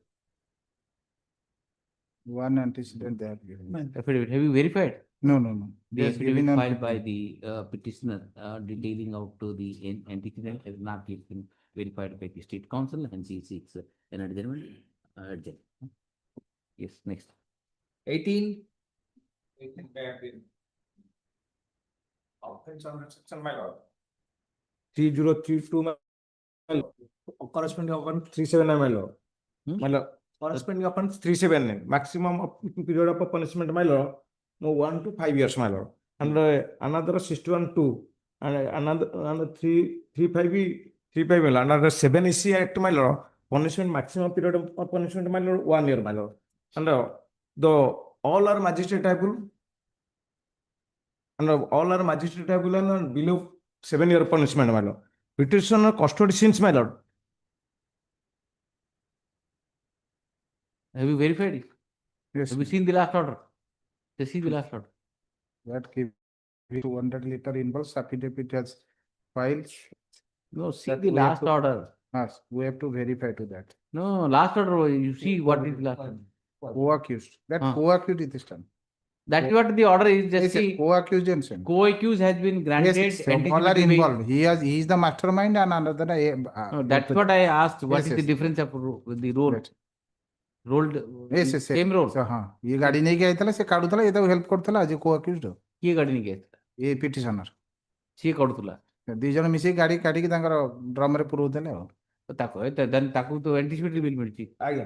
One antecedent they have given. Affidavit, have you verified? No, no, no. The They have given affidavit on filed by 15. the petitioner detailing out to the antecedent has not yet been verified by the state council, and he seeks an adjournment. Yes, next. 18. Offense on section, my lord. 3032 corresponding offense 379 my lord. My lord, corresponding offense 379. Maximum period of punishment my lord, no 1 to 5 years my lord. And another 61(2) and another 335 my lord. Another 7 EC Act my lord. Punishment maximum period of punishment my lord 1 year my lord. And the all are magistrate tribunal and all are magistrate tribunal and below 7-year punishment my lord. Petitioner custody since my lord. Have you verified it? Yes. Have you seen the last order? They see the last order. That give 200 liter involves affidavit has filed. No, see That the we have last to- order. Yes, we have to verify to that. No, last order, you see what is last order. Co-accused. That Huh. co-accused is this time. That is what the order is, just Yes, see. co-accused and Co-accused has been granted. yes, all are anticipated bail. involved. He is the mastermind and another. No, that's what I asked. What Yes, is the yes. difference of the role? Rolled, Yes, yes, same role. So, हाँ, ये गाड़ी नहीं गया था से काढ़ू था ये तो हेल्प करता है जो co-accused किए गाड़ी नहीं गए ये petitioner ସିଏ କରୁଥିଲା ଦି ଜଣ ମିଶିକି ଗାଡ଼ି କାଢିକି ତାଙ୍କର ଡ୍ରମ ରେ ପୁରଉଥିଲେ ଆଉ ତାକୁ ତ ଆଣ୍ଟିସିପେଟେଡ୍ ବିଲ୍ ମିଳିଛି ଆଜ୍ଞା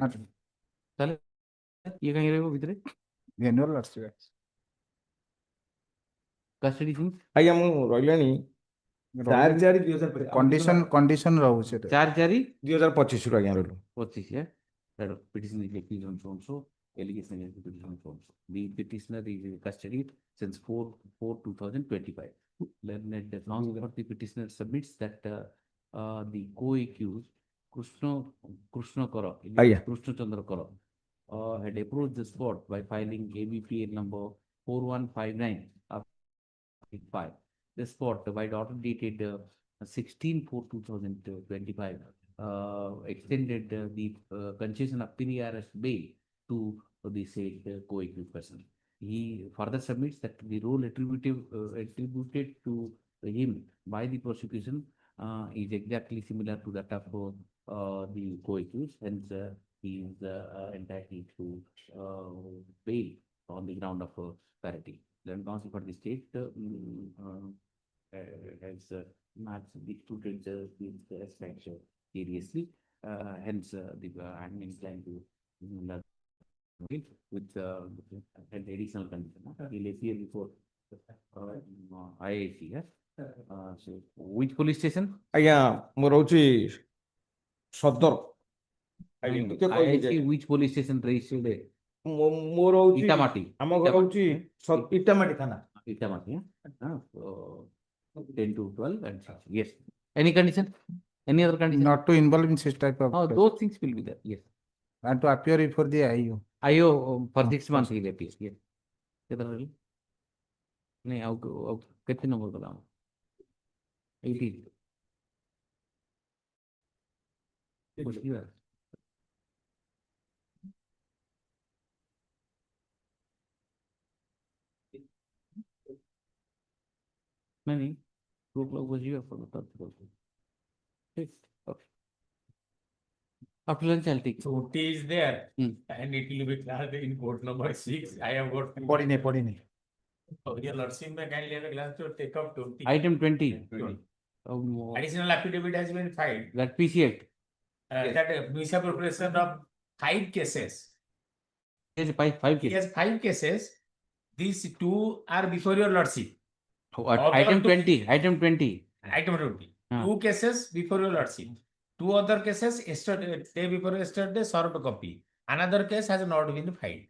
ତାହେଲେ ଇଏ କାହିଁକି ରହିବ ଭିତରେ annual ଅଛି କଷ୍ଟଡି ଆଜ୍ଞା ମୁଁ ରହିଲାଣି 4/4/2025 condition ରହୁଛି 4/4/2025 ରୁ ଆଜ୍ଞା ରହିଲୁ 25 petition is accused on so and so allegation against the petitioner so and so the petitioner is in custody since 4/4/2025 learned the counsel for the petitioner submits that the co-accused Krishna Kara Krishna Chandra Kara had approached the spot by filing ABPL number 4159 of 5. The spot by order dated 16/4/2025 extended the concession of pre-arrest bail to the said co-accused person. He further submits that the role attributed to him by the prosecution is exactly similar to that of the co-accused, hence he is entitled to bail on the ground of parity. Then counsel for the state has not the students aspect seriously, hence I am inclined to with an additional condition. He'll appear before IIT. So which police station? ଆଜ୍ଞା ମୁଁ ରହୁଛି ସଦର IIT which police station registered? ମୋର ହଉଛି ଇଟାମାଟି ଆମ ଘର ହଉଛି ଇଟାମାଟି ଥାନା Itamati 10 to 12 and 6. Yes. Any condition? Any other condition? Not to involve in such type of those things will be there. Yes. And to appear before the IU. IO for 6 months he will appear. Yes. नहीं आओ कितने number का नाम 18 मुश्किल है नहीं 2 o'clock was you for the third okay after lunch I'll take so T is there and it will be classed in court number 6. I have got podi nahi oh, your lordship may kindly have a glance to take up 20. Item 20. Additional affidavit has been filed. That PC Act. That misappropriation of 5 cases. Yes, 5 cases. Yes, 5 cases. These 2 are before your lordship. Item 20. Item 20. Item 20. 2 cases before your lordship. 2 other cases yesterday, day before yesterday, served copy. Another case has not been filed.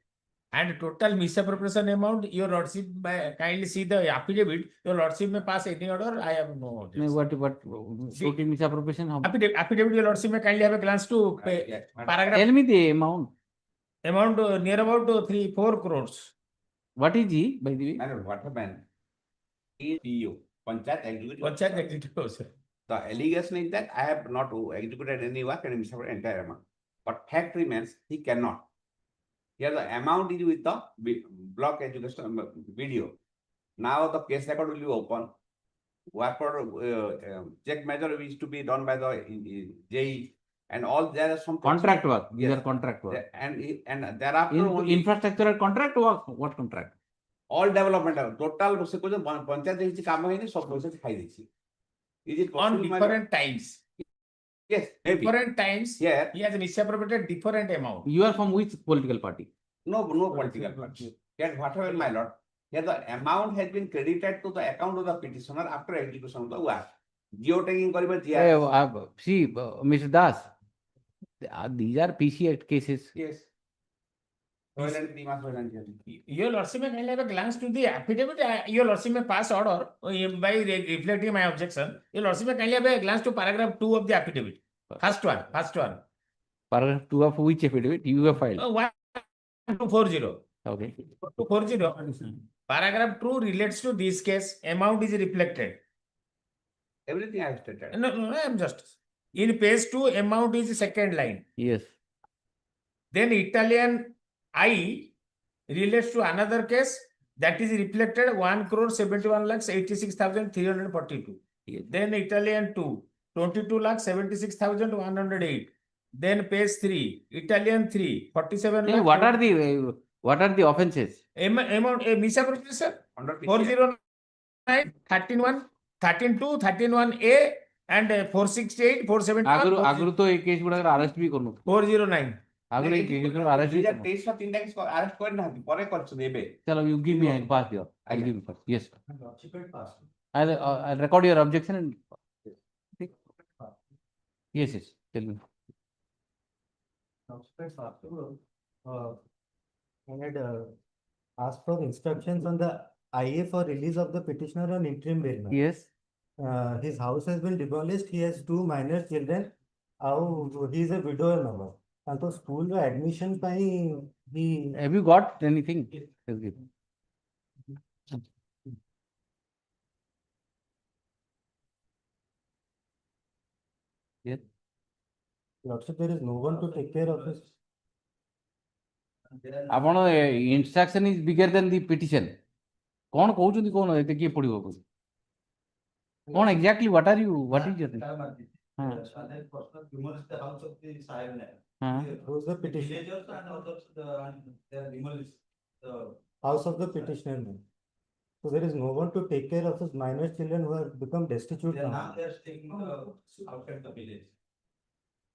And total misappropriation amount, your lordship may kindly see the affidavit. Your lordship may pass any order. I have no. What total misappropriation? Affidavit, your lordship may kindly have a glance to paragraph. Tell me the amount. Amount near about 3-4 crores. What is he, by the way? I don't know what happened. He is PO, Panchayat Executive. Panchayat Executive, sir. The allegation is that I have not executed any work and misappropriated entire amount. But fact remains, he cannot. Here the amount is with the block education video. Now the case record will be open. Whatever check measure is to be done by the JE and all there are some Contract work. These Yes. are contract work. And thereafter only Infrastructural contract work. What contract? all development total se kojo panchayat hechi kaam heini sob paisa khai dechi. Is it On possible? different times. Yes, maybe. Different times, Here he has misappropriated different amount. You are from which political party? no political party. Yet whatever my lord, here the amount has been credited to the account of the petitioner after execution of the work. Geotagging kariba See, Mr. Das, these are PC Act cases. Yes. Your Lordship may kindly have a glance to the affidavit. Your Lordship may pass order by reflecting my objection. Your Lordship may kindly have a glance to paragraph 2 of the affidavit. First one. Paragraph 2 of which affidavit you have filed? 1240. Okay. 240. Paragraph 2 relates to this case. Amount is reflected. Everything I have stated. No, I am just. In page 2, amount is the second line. Yes. Then Italian I relates to another case that is reflected 1,71,86,342. Yes. Then Italian 2, 22,76,108. Then page 3, Italian 3, 47 Hey, what are the offenses? amount misappropriation? Under 409, 13.1, 13.2, 13.1A and 468, 471. आगुरु तो एक case गुड़ा arrest भी करनो 409. आगुरु एक case गुड़ा arrest भी करनो 2023 3टा case arrest कर ना परे करछ देबे. चलो you give me pass दियो I'll give you pass. Yes. I'll record your objection and yes tell me. I had asked for instructions on the IA for release of the petitioner on interim bail. Yes. His house has been demolished. He has 2 minor children. He is a widower now. And so school admission he Have you got anything? Yes. Lordship, there is no one to take care of this. ଆପଣ instruction is bigger than the petition. कौन କହୁଛନ୍ତି କौन ଏତେ କିଏ ପଢିବ କହୁଛି? କौन exactly what is your thing? Who's the petitioner? House of the petitioner. So there is no one to take care of his minor children who have become destitute now.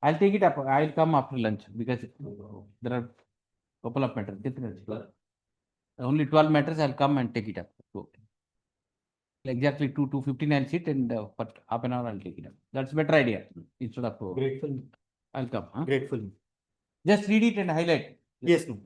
I'll take it up. I'll come after lunch because there are couple of matters. Only 12 matters. I'll come and take it up. Okay. Exactly 2:15 I'll sit and for half an hour I'll take it up. That's a better idea instead of. Grateful. I'll come. Huh? Grateful. Just read it and highlight. Yes, no.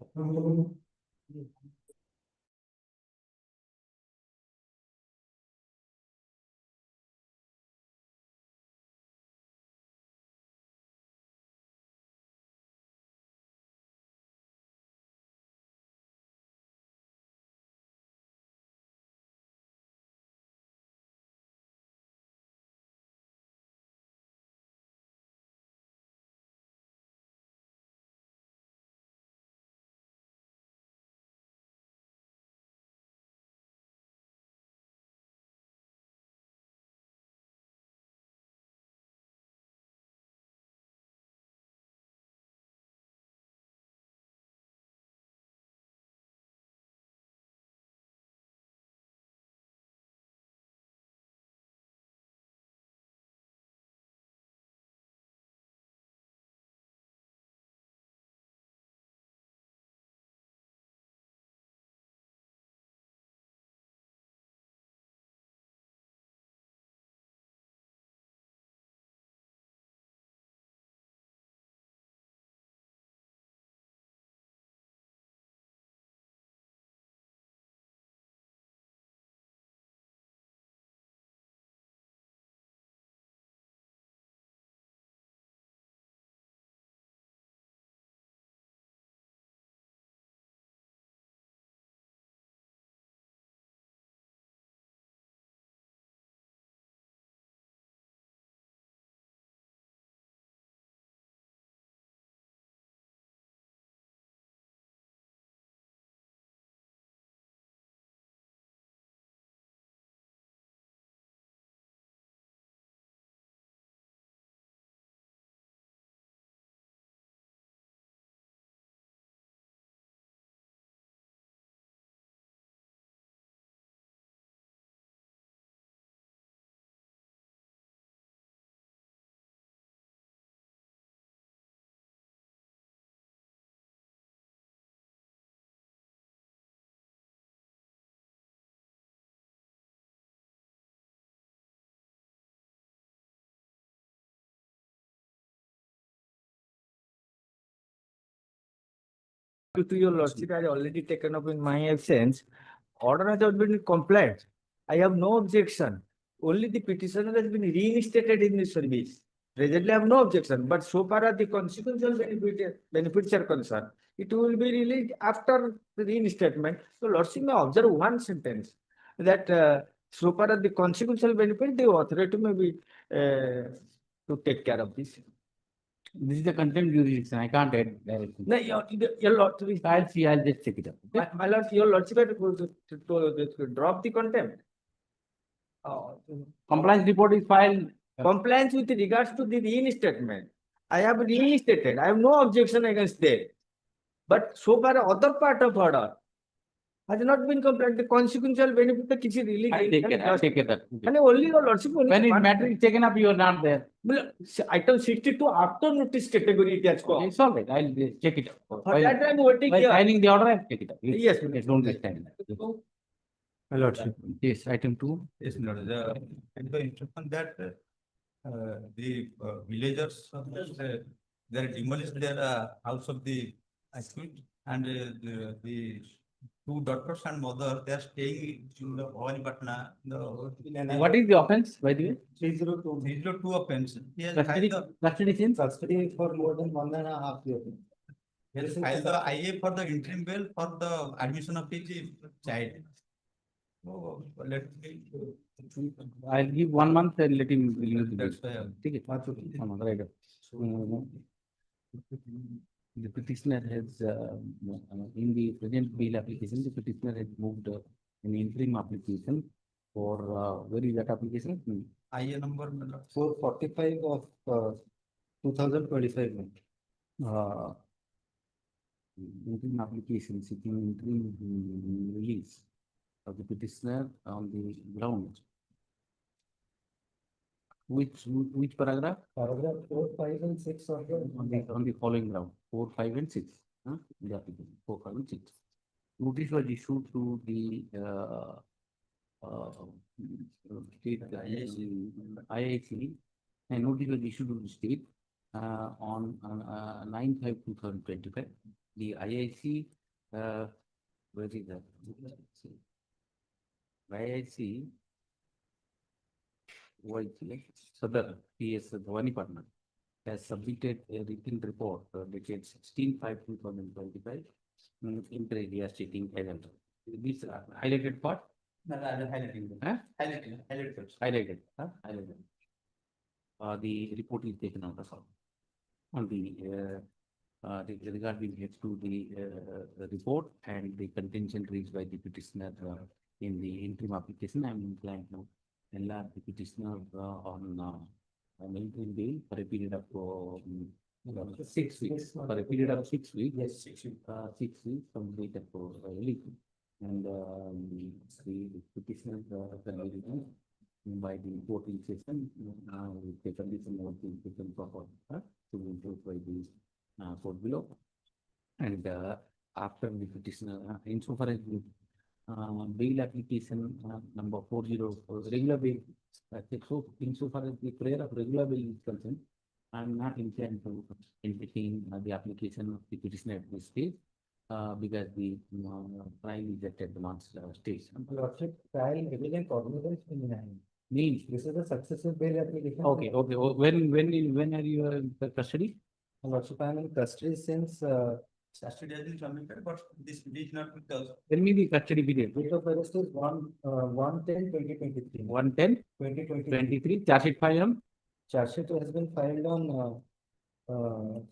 to your lordship has already taken up in my absence. Order has not been complied. I have no objection. Only the petitioner has been reinstated in the service. Presently, I have no objection, but so far as the consequential benefits are concerned, it will be released after the reinstatement. So, lordship may observe one sentence that so far as the consequential benefit, the authority may be to take care of this. This is the contempt jurisdiction. I can't add directly. No, your lordship. I'll see. I'll just check it out. Okay? My lord, your lordship had to drop the contempt. Compliance report is filed. Compliance with regards to the reinstatement. I have reinstated. I have no objection against that. But so far, other part of order has not been complied. The consequential benefit of kiसी release. I take it. I take it. And only your lordship. When it matter is taken up, you are not there. Item 62 after notice category it has come. It's all right. I'll check it out. For that I am waiting While here. signing the order, I'll check it out. Yes, Yes, don't waste time. My lordship. Yes, item 2. Yes, my lord. The instruction that the villagers they demolished their house of the accused, and the two daughters and mother they are staying in the Bhavanipatna. What is the offense, by the way? 302 offense. He has Custody, filed custody since? Custody for more than 1.5 years. he has filed the IA for the interim bail for the admission of his child. So let me. I'll give 1 month and let him release the bill. That's why. Take it. 1 month, right. The petitioner has, in the present bail application, the petitioner has moved an interim application for, where is that application? IA number 445 of 2025. Interim application seeking interim release of the petitioner on the ground. Which paragraph? Paragraph 4, 5, and 6 of the On the following ground, 4, 5, and 6. In the application, 4, 5, and 6. Notice was issued to the state IIC, and notice was issued to the state on 9/5/2025. The IIC, where is that? IIC Sadar PS Bhavanipatna has submitted a written report dated 16/5/2025 in area stating as under. This highlighted part? No, highlighting. Huh? Highlighted. Highlighted. Highlighted. The report is taken out of on the regarding it to the report and the contention raised by the petitioner in the interim application. I am inclined to enlarge the petitioner on interim bail for a period of 6 weeks. For a period of 6 weeks. Yes, 6 weeks. 6 weeks from the date of release. And the petitioner can be released by the voting session. With the condition of the petition proper to be improved by the court below. And after the petitioner, insofar as the bail application number 404, regular bail, so insofar as the prayer of regular bail is concerned, I am not inclined to entertain the application of the petitioner at this stage because the trial is at advanced stage. Lordship, trial evident cognizance in hand. Means This is a successive bail application. okay. Oh, when are you in custody? Lordship, I am in custody since Custody has been submitted, but this is not with us. Tell me the custody period. date of arrest is 1/10/2023. 1/10, 23. Charge sheet filed on Charge sheet has been filed on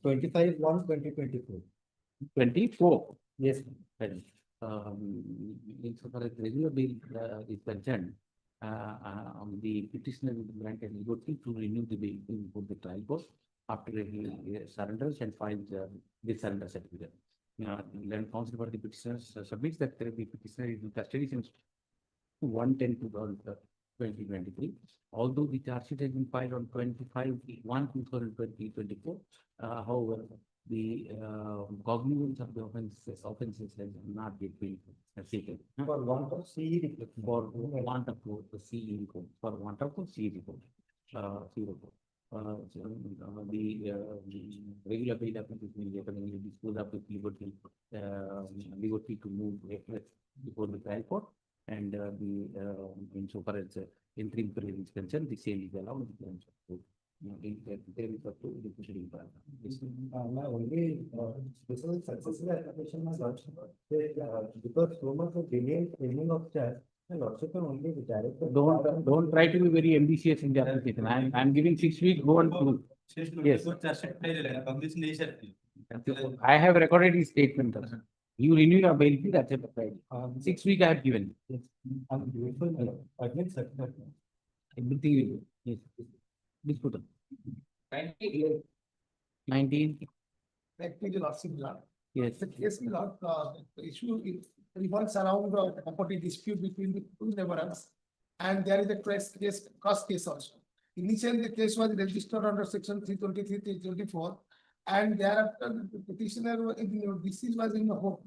25/1/2024. 24. Yes. Insofar as regular bail is concerned, the petitioner is granted liberty to renew the bail before the trial court after he surrenders and files the surrender certificate. Then counsel for the petitioner submits that the petitioner is in custody since 1/10/2023. Although the charge sheet has been filed on 25/1/2024, however, the cognizance of the offenses has not yet been taken. For want of CE report. For want of the CE report. For want of the CE report. regular bail application will happen, you dispose of the liberty to move before the trial court, and insofar as interim period is concerned, the same is allowed. There is up to the proceeding part. My only special successful application was also because so much of delay in training of judge, and also can only the director. Don't try to be very ambitious in the application. I'm giving 6 weeks, go and prove. Yes. I have recorded his statement. You renew your bail fee, that's it. 6 weeks I have given. Everything you do. Yes. Please put on. 19. Yes. The case will not, the issue revolves around the property dispute between the two neighbors. And there is a cost case also. Initially, the case was registered under section 323, 324. And thereafter, the petitioner, deceased was in the home.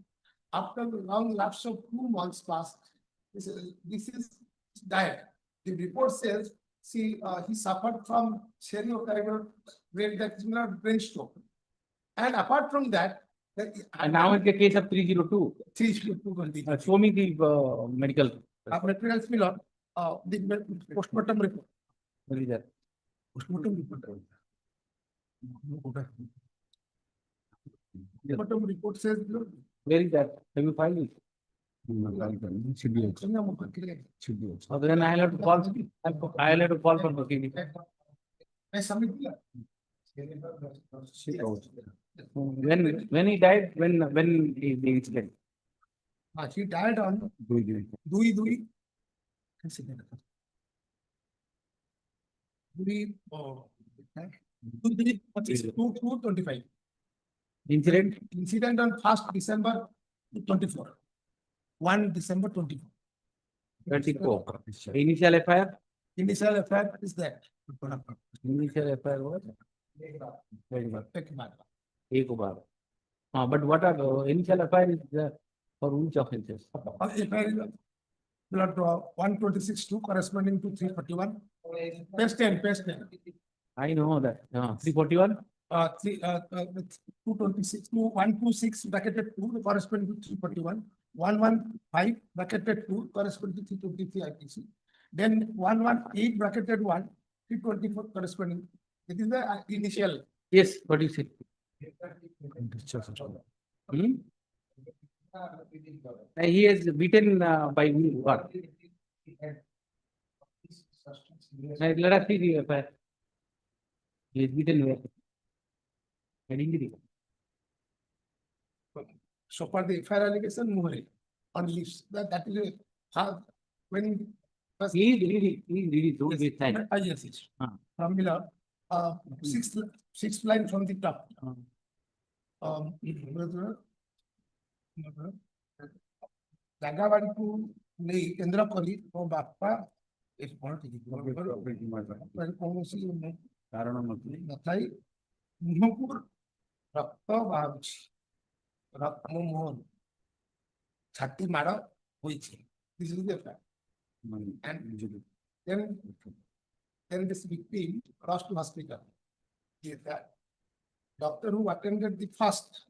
After the long lapse of 2 months passed, this is died. The report says, he suffered from cerebral brain stroke. And apart from that, And now it's the case of 302. 302. Show me the medical. Materials will not, the postmortem report. What is that? Postmortem report. Postmortem report says. Where is that? Have you filed it? Should be. Then I'll have to call. I'll have to call for proceeding. I submit. When he died, when is the incident? He died on Dui. 2/25. Incident on 1st December 24. 1 December 24. 24. Initial FIR? Initial FIR is that. Initial FIR was? Ek baar. But what are the initial FIR is for which offences? FIR is 126(2) corresponding to 341. Page 10. I know that. 341? 226, 126 bracketed 2 corresponding to 341. 115 bracketed 2 corresponding to 323 IPC. Then 118 bracketed 1, 324 corresponding. It is the initial. Yes, what do you say? He is beaten by what? Let us see the FIR. He is beaten where? Head injury. So for the FIR allegation, Muhari on leaves. That is how when he is really don't waste time. Yes. From below, sixth line from the top. ଜାଗାବାଡିକୁ ନେଇ କେନ୍ଦ୍ର କରି ମୋ ବାପା କୌଣସି କାରଣ ନଥାଇ ମୁହଁକୁ ରକ୍ତ ବାହାରୁଛି, ମୋ ମୁହଁ ଛାତି ମାଡ଼ ହୋଇଛି. This is the fact. And then this victim rushed to hospital. That doctor who attended the first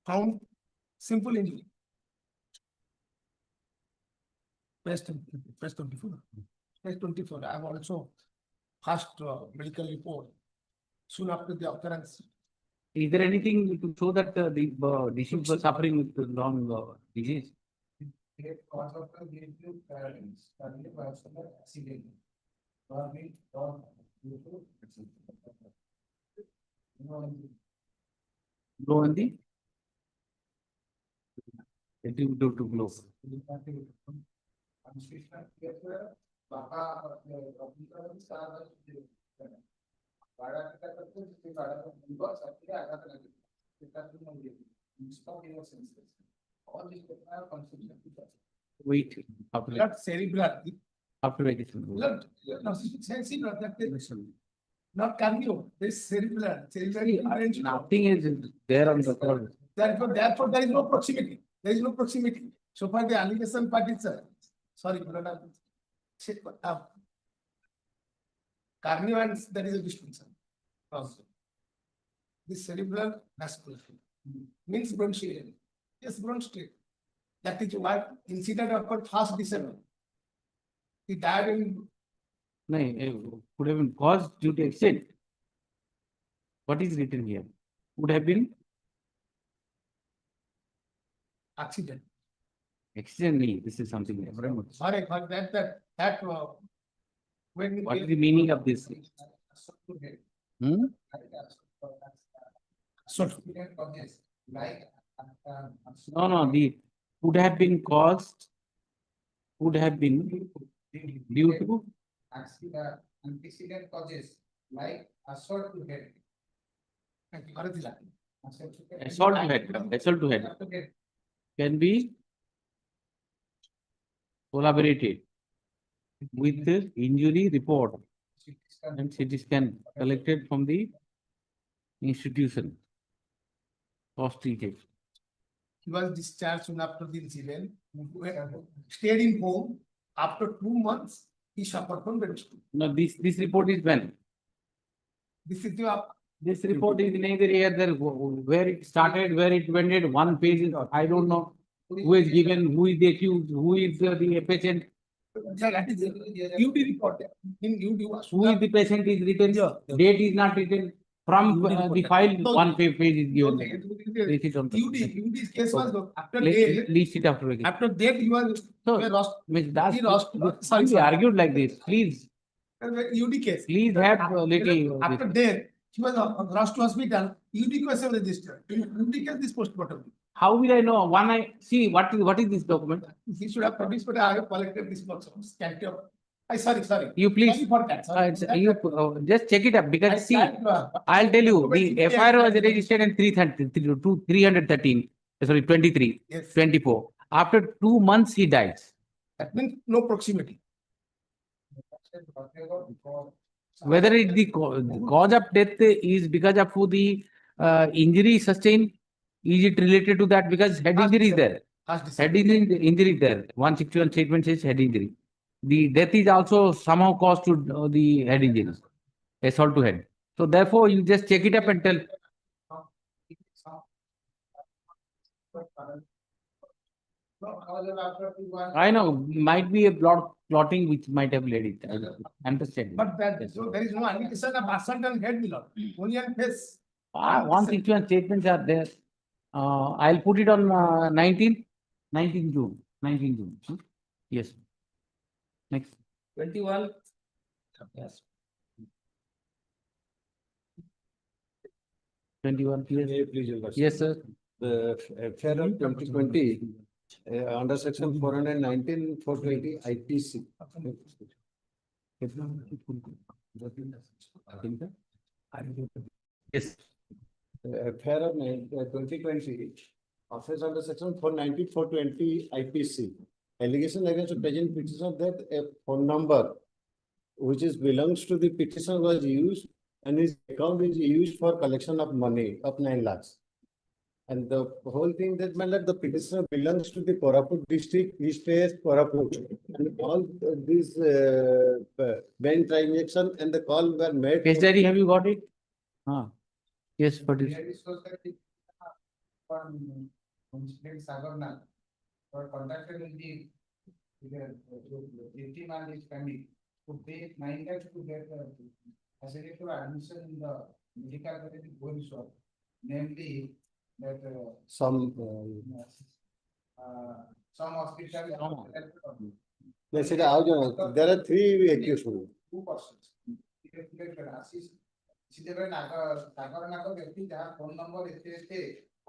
found simple injury. Page 24. I have also first medical report soon after the occurrence. Is there anything to show that the deceased was suffering with long disease? Blow on the to blow. Wait. Blood cerebral. After medicine. Blood. Not cardio. This cerebral. Nothing is there on the call. Therefore, there is no proximity. There is no proximity. So far, the allegation part is sorry, carnivores, there is a distinction also. This cerebral vascular means bronch area. Yes, bronch state. That is what incident occurred 1st December. He died in No, could have been caused due to accident. What is written here? Would have been accident. accident. This is something else. Sorry, but that when What is the meaning of this? Hmm? No, the would have been caused, would have been due to antecedent causes like assault to head. assault to head can be collaborated with the injury report and CT scan collected from the institution. Cost treated. he was discharged soon after the incident, stayed in home. After 2 months, he suffered from brain stroke. Now, this report is when? This is the This report is neither here, there, where it started, where it ended, one page is, I don't know who is given, who is the accused, who is the patient. that is UD report. In UD, Who is the patient is written, date is not written. From the file, one page is given. Read it on the- UD's case was after Let's death. list it after again. After death, he was lost. Miss Das, He lost. we argued like this, please, UD case. please have a little. After death, he was rushed to hospital. UD case was registered. UD case this postmortem. How will I know? One I see what is this document? He should have produced, but I have collected this box. Scanty of. Sorry. You please, Sorry for that. Sorry. you just check it up because see, I'll tell you, the FIR was registered in 313, sorry, 23, Yes. 24. After 2 months, he dies. That means no proximity. Whether it the cause of death is because of the injury sustained, is it related to that? Because head injury is there. Head injury is there. 161 statement says head injury. The death is also somehow caused to the head injury, assault to head. So therefore, you just check it up and tell. I know, might be a plotting which might have led it. I understand. But so there is no indication of assault and head below. Only on face. 161 statements are there. I'll put it on 19 June. 19 June. Yes. Next. 21. Yes. 21. Yes, sir. The affair of 2020 under section 419, 420 IPC. Yes. Affair of 2020 offense under section 419, 420 IPC. Allegation against the present petitioner that a phone number which is belongs to the petitioner was used and his account is used for collection of money of 9 lakhs. And the whole thing that meant that the petitioner belongs to the Koraput district, he stays Koraput. And all these bank transaction and the call were made. Case diary, have you got it? Yes, but it. Contacted in the team and his family to pay 9 lakhs to get facility for admission in the medical college in Bhubaneswar. Namely, that some hospital. There are 3 accused. 2 persons. सीधे नागर व्यक्ति जहाँ phone number इतने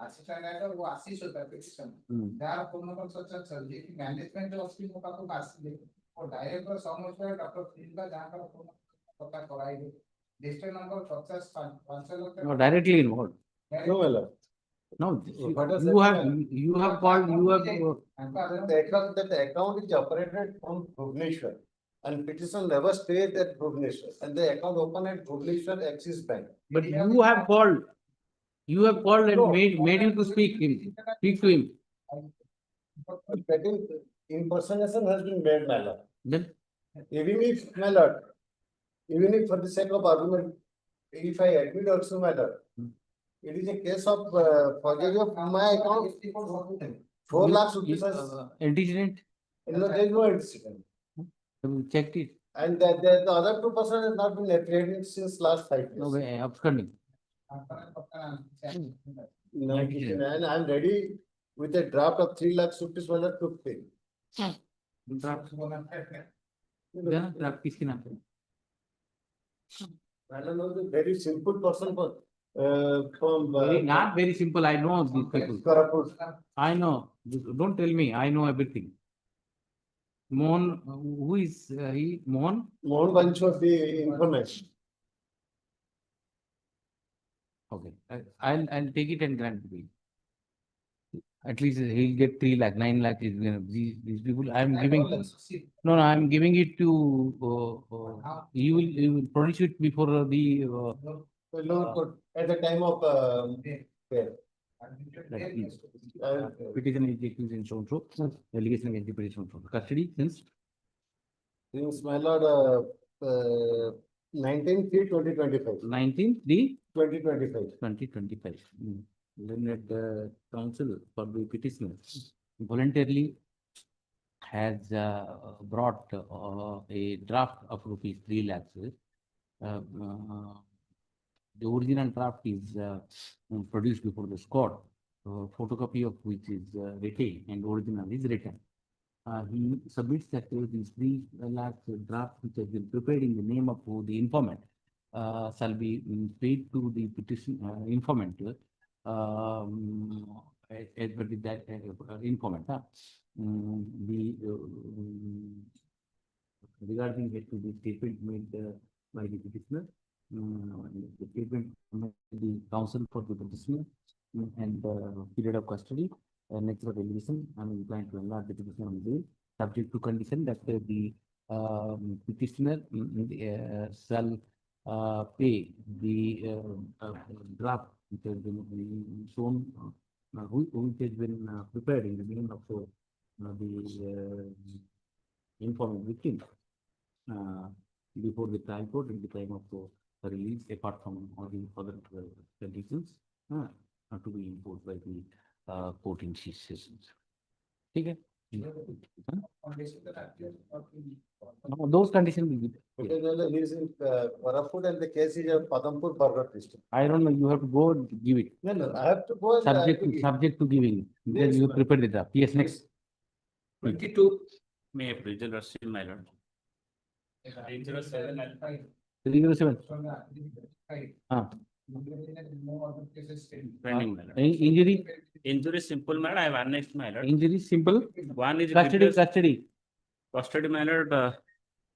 आशीष आएगा वो आशीष होता है petition. जहाँ फोन नंबर सच चल कि मैनेजमेंट जो उसकी होगा तो आशीष और डायरेक्ट समझ में डॉक्टर फिल्म का जहाँ का फोन पता कराएंगे district number 50 No, directly involved. No, well. No, you have called, you have. The account is operated from Bhubaneswar and petitioner never stayed at Bhubaneswar and the account opened at Bhubaneswar Axis Bank. But you have called and made him to speak to him. Impersonation has been made, my lord. Then Even if, my lord, even if for the sake of argument, if I admit also matter, it is a case of forgery of my account, 4 lakhs rupees. Antecedent, No, there is no antecedent. checked it. And the other 2% has not been apprehended since last 5 years. No way, absconding. No, and I'm ready with a draft of 3 lakhs rupees matter to pay. Draft. Yeah, draft किसके नाम पे? I don't know, the very simple person from. Not very simple. I know these people. I know. Don't tell me. I know everything. Mohan, who is he? Mohan? Mohan bunch of the information. Okay. I'll take it and grant it. At least he'll get 3 lakh, 9 lakh is these people. I'm giving. No, I'm giving it to. You will produce it before the. Lower court at the time of fair. Petition is accused in so. Allegation against the petition from custody since. Since my lord, 19/3/2025. 19/3/2025. 2025. Learned counsel for the petitioner voluntarily has brought a draft of rupees 3 lakhs. The original draft is produced before the court, photocopy of which is retained and original is written. He submits that these 3 lakhs draft which has been prepared in the name of the informant shall be paid to the petition informant. As per that informant, regarding it to the statement made by the petitioner, the statement made the counsel for the petitioner and period of custody, nature of allegation, I'm inclined to enlarge the petitioner on bail, subject to condition that the petitioner shall pay the draft which has been shown, which has been prepared in the name of the informed victim before the trial court at the time of the release, apart from all the other conditions to be imposed by the court in sessions. Okay. Those conditions will be. Because he is in Koraput and the case is a Padampur Bargat district. I don't know. You have to go and give it. No, I have to go. Subject to giving. Then you prepare the draft. Yes, next. 22 May April, my lord. 307. 307. Pending, my lord. Injury. Injury simple, my lord. I have annexed, my lord. Injury simple. One is Custody. Custody, my lord.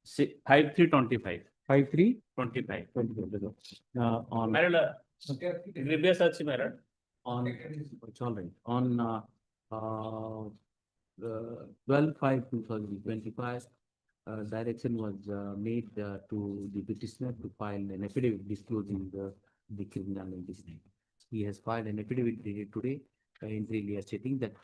5325. 5325. On. My lord. Grievous such, my lord. On. It's all right. On 12/5/2025. Direction was made to the petitioner to file an affidavit disclosing the criminal indictment. He has filed an affidavit dated today, in stating that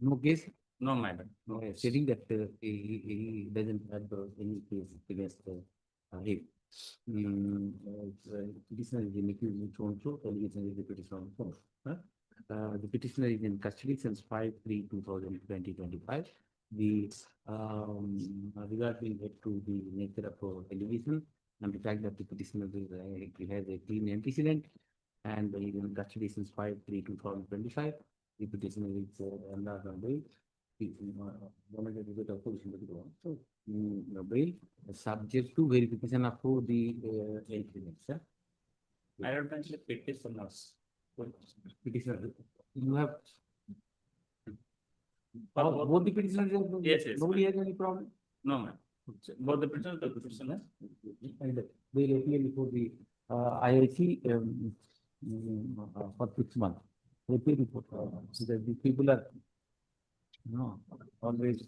no case, No, my lord. no, stating that he doesn't have any case against him. Petitioner is in accused in so allegation is the petitioner on phone. The petitioner is in custody since 5/3/2025. The regarding it to the nature of allegation and the fact that the petitioner has a clean antecedent and is in custody since 5/3/2025. The petitioner is under bail. Bail subject to verification of the evidence. My lord, mentioned petitioners. Petitioner, you have both the petitioners. Yes. Nobody has any problem. No, ma'am. Both the petitioners, And they will appear before the IIC for 6 months. They appear before so that the people are always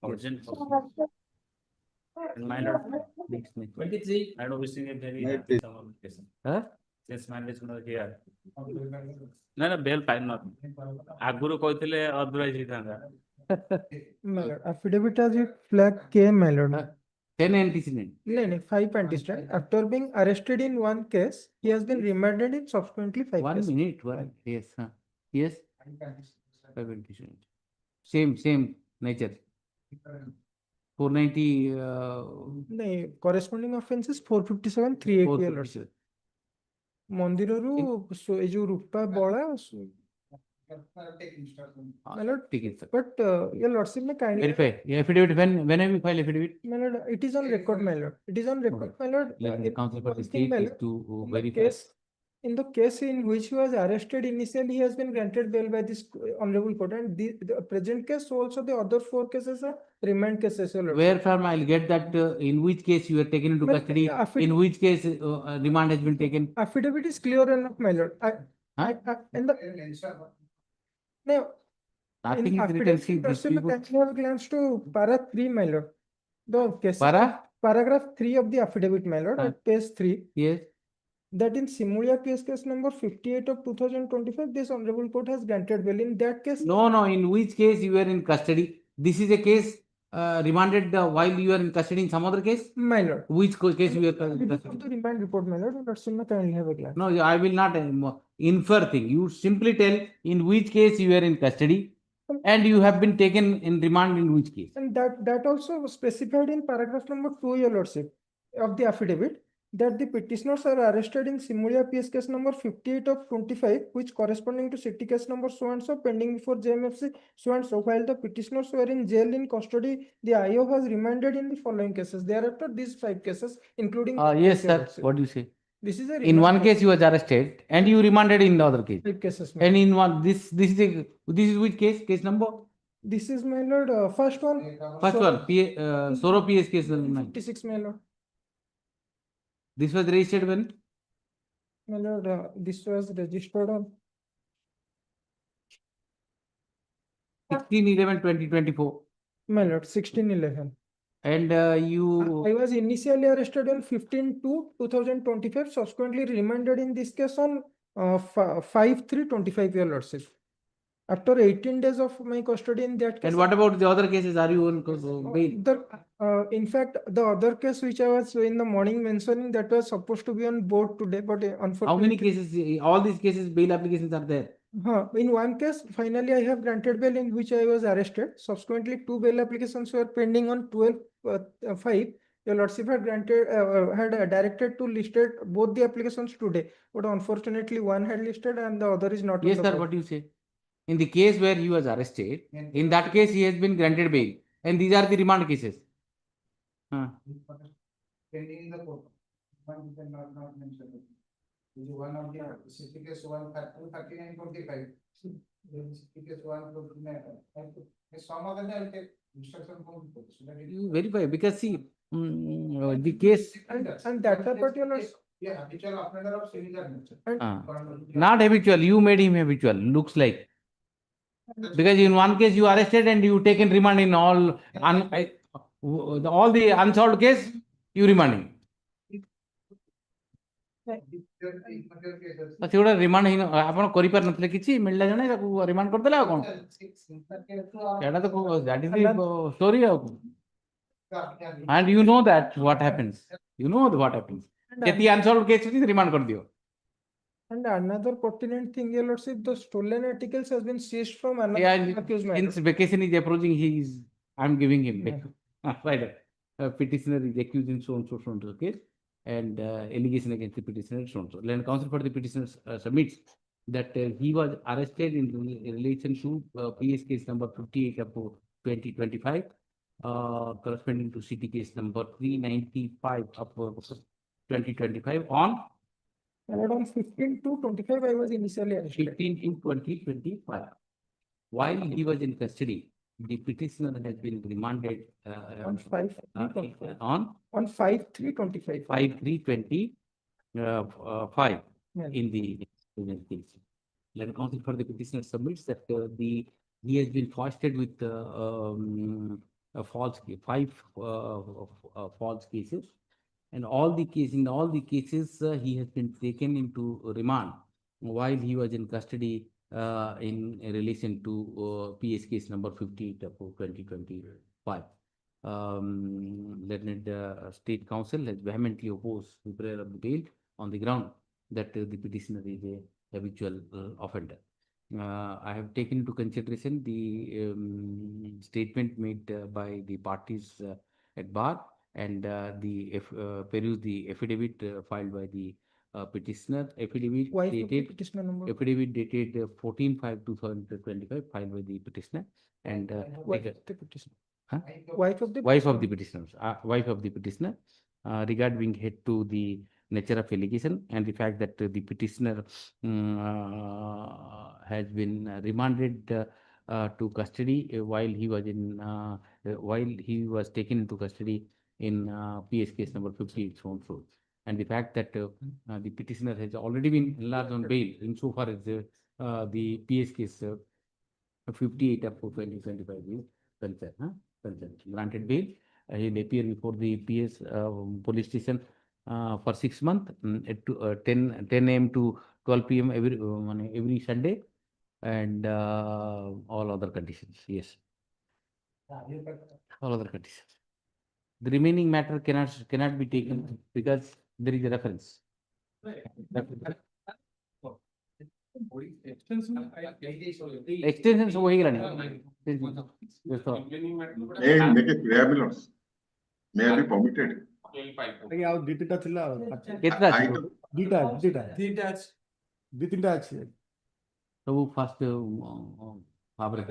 urgent. And my lord, 23, I know wishing a very happy summer vacation. Since my is not here. No, bail fine not. Aguru କହିଥିଲେ otherwise ହେଇଥାନ୍ତା. My lord, affidavit has with flag K, my lord. 10 antecedent. No, 5 antecedent. After being arrested in one case, he has been remanded in subsequently 5 One cases. minute, one, yes, yes. 5 antecedent. Same nature. 490, No, corresponding offense is 457, 380, your lordship. ମନ୍ଦିରରୁ ଏ ଯୋଉ ରୂପା ବଳା my lord, but your lordship may kindly verify. Yeah, affidavit, when have you filed affidavit? my lord, it is on record, my lord. It is on record, my lord. Let the counsel for the One thing, state my is lord, to in the verify. case- in the case in which he was arrested initially, he has been granted bail by this honorable court, and the present case also the other 4 cases are remand cases, your lordship. Where from I'll get that in which case you were taken into Well, custody, affidavit- in which case remand has been taken. Affidavit is clear enough, my lord. In the no, Nothing in is written. affidavit, See, your lordship may dispute. kindly have a glance to para 3, my lord. The case paragraph 3 of the affidavit, my lord, at page 3. Yes. That in Simulia case number 58 of 2025, this honorable court has granted bail. In that case, No, in which case you were in custody. This is a case remanded while you are in custody in some other case. my lord. Which case you were in Of custody? the remand report, my lord, your lordship may kindly have a glance. No, I will not infer thing. You simply tell in which case you were in custody and you have been taken in remand in which case. And that also was specified in paragraph number 2, your lordship, of the affidavit, that the petitioners are arrested in Simulia PS case number 58 of 25, which corresponding to city case number so and so pending before JMFC so and so, while the petitioners were in jail in custody, the IO has remanded in the following cases. Thereafter, these 5 cases, including Yes, your sir. lordship. What do you say? This is a In remand one case you was arrested and you remanded in the other case. 5 cases. And in one this is which case? Case number? This is, my lord, first one. First one, Soro PS case number 56, my lord. This was registered when? My lord, this was registered on 16/11/2024. my lord, 16/11. And you. I was initially arrested on 15/2/2025, subsequently remanded in this case on 5/3/25, your lordship. After 18 days of my custody in that case. And what about the other cases? Are you on bail? In fact, the other case which I was in the morning mentioning, that was supposed to be on board today, but unfortunately. How many cases? All these cases, bail applications are there. In one case, finally, I have granted bail in which I was arrested. Subsequently, 2 bail applications were pending on 12/5. Your lordship had granted, had directed to listed both the applications today, but unfortunately, one had listed and the other is not. Yes, sir. What do you say? In the case where he was arrested, in that case he has been granted bail, and these are the remand cases. Pending in the court. One not mentioned. One of the city case 139/25. City case 129. Some of them I'll take instruction from the court. You verify because see the case. And that particular. Yeah, habitual offender of similar nature. Not habitual. You made him habitual. Looks like. Because in one case you arrested and you taken remand in all the unsolved case, you remanding. ସେଗୁଡ଼ା remand ହେଇନ ଆପଣ କରିପାରିନଥିଲେ କିଛି ମିଳିଲା ଜଣେ ତାକୁ remand କରିଦେଲେ ଆଉ କଣ ଏଇଟା ତ that is the story ଆଉ and you know that what happens what happens ଯେତିକି unsolved case ଅଛି ରିମାଣ୍ଡ କରିଦିଅ. And another pertinent thing, your lordship, the stolen articles has been seized from another accused. Since vacation is approaching, I'm giving him back. Right. Petitioner is accused in so and so case, and allegation against the petitioner so and so. Land counsel for the petitioner submits that he was arrested in relation to PS case number 58 of 2025, corresponding to city case number 395 of 2025 on. On 15/2/25, I was initially arrested. 15/2/2025. While he was in custody, the petitioner has been remanded on 5/3/25. On 5/3/25. 5/3/25 in the case. Land counsel for the petitioner submits that he has been foisted with a false 5 false cases. And in all the cases, he has been taken into remand while he was in custody in relation to PS case number 58 of 2025. Learned State Council has vehemently opposed the prayer of the bail on the ground that the petitioner is a habitual offender. I have taken into consideration the statement made by the parties at bar and peruse the affidavit filed by the petitioner. Affidavit Wife of the dated petitioner number. affidavit dated 14/5/2025 filed by the petitioner and Wife of the petitioner. huh? Wife of the wife of the petitioner. petitioner, wife of the petitioner, regarding head to the nature of allegation and the fact that the petitioner has been remanded to custody while he was taken into custody in PS case number 58 so and so. And the fact that the petitioner has already been enlarged on bail insofar as the PS case 58 of 2025 is concerned. Granted bail, he'll appear before the PS police station for 6 months at 10 a.m. to 12 p.m. every Sunday, and all other conditions. Yes, all other conditions. The remaining matter cannot be taken because there is a reference. Extension हो ही गया May I make a prayer, my lords? May I be permitted? ଆଉ ଦି ତିନିଟା ଥିଲା କେତେଟା ଅଛି? Item- ଦିଟା ଦି ତିନିଟା ଅଛି ସବୁ ଫାଷ୍ଟ ଭାବରେ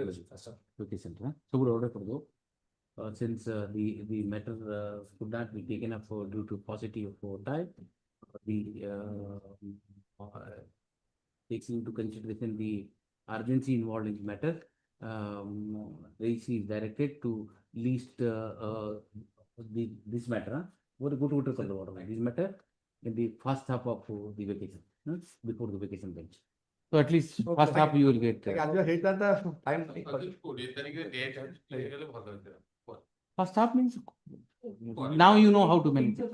petition ସବୁ order କରି ଦो. Since the matter could not be taken up due to paucity of time, the takes into consideration the urgency involved in the matter. Race is directed to least this matter. What a good this matter in the first half of the vacation, before the vacation bench. So at least first half you will get. First half means now you know how to manage it.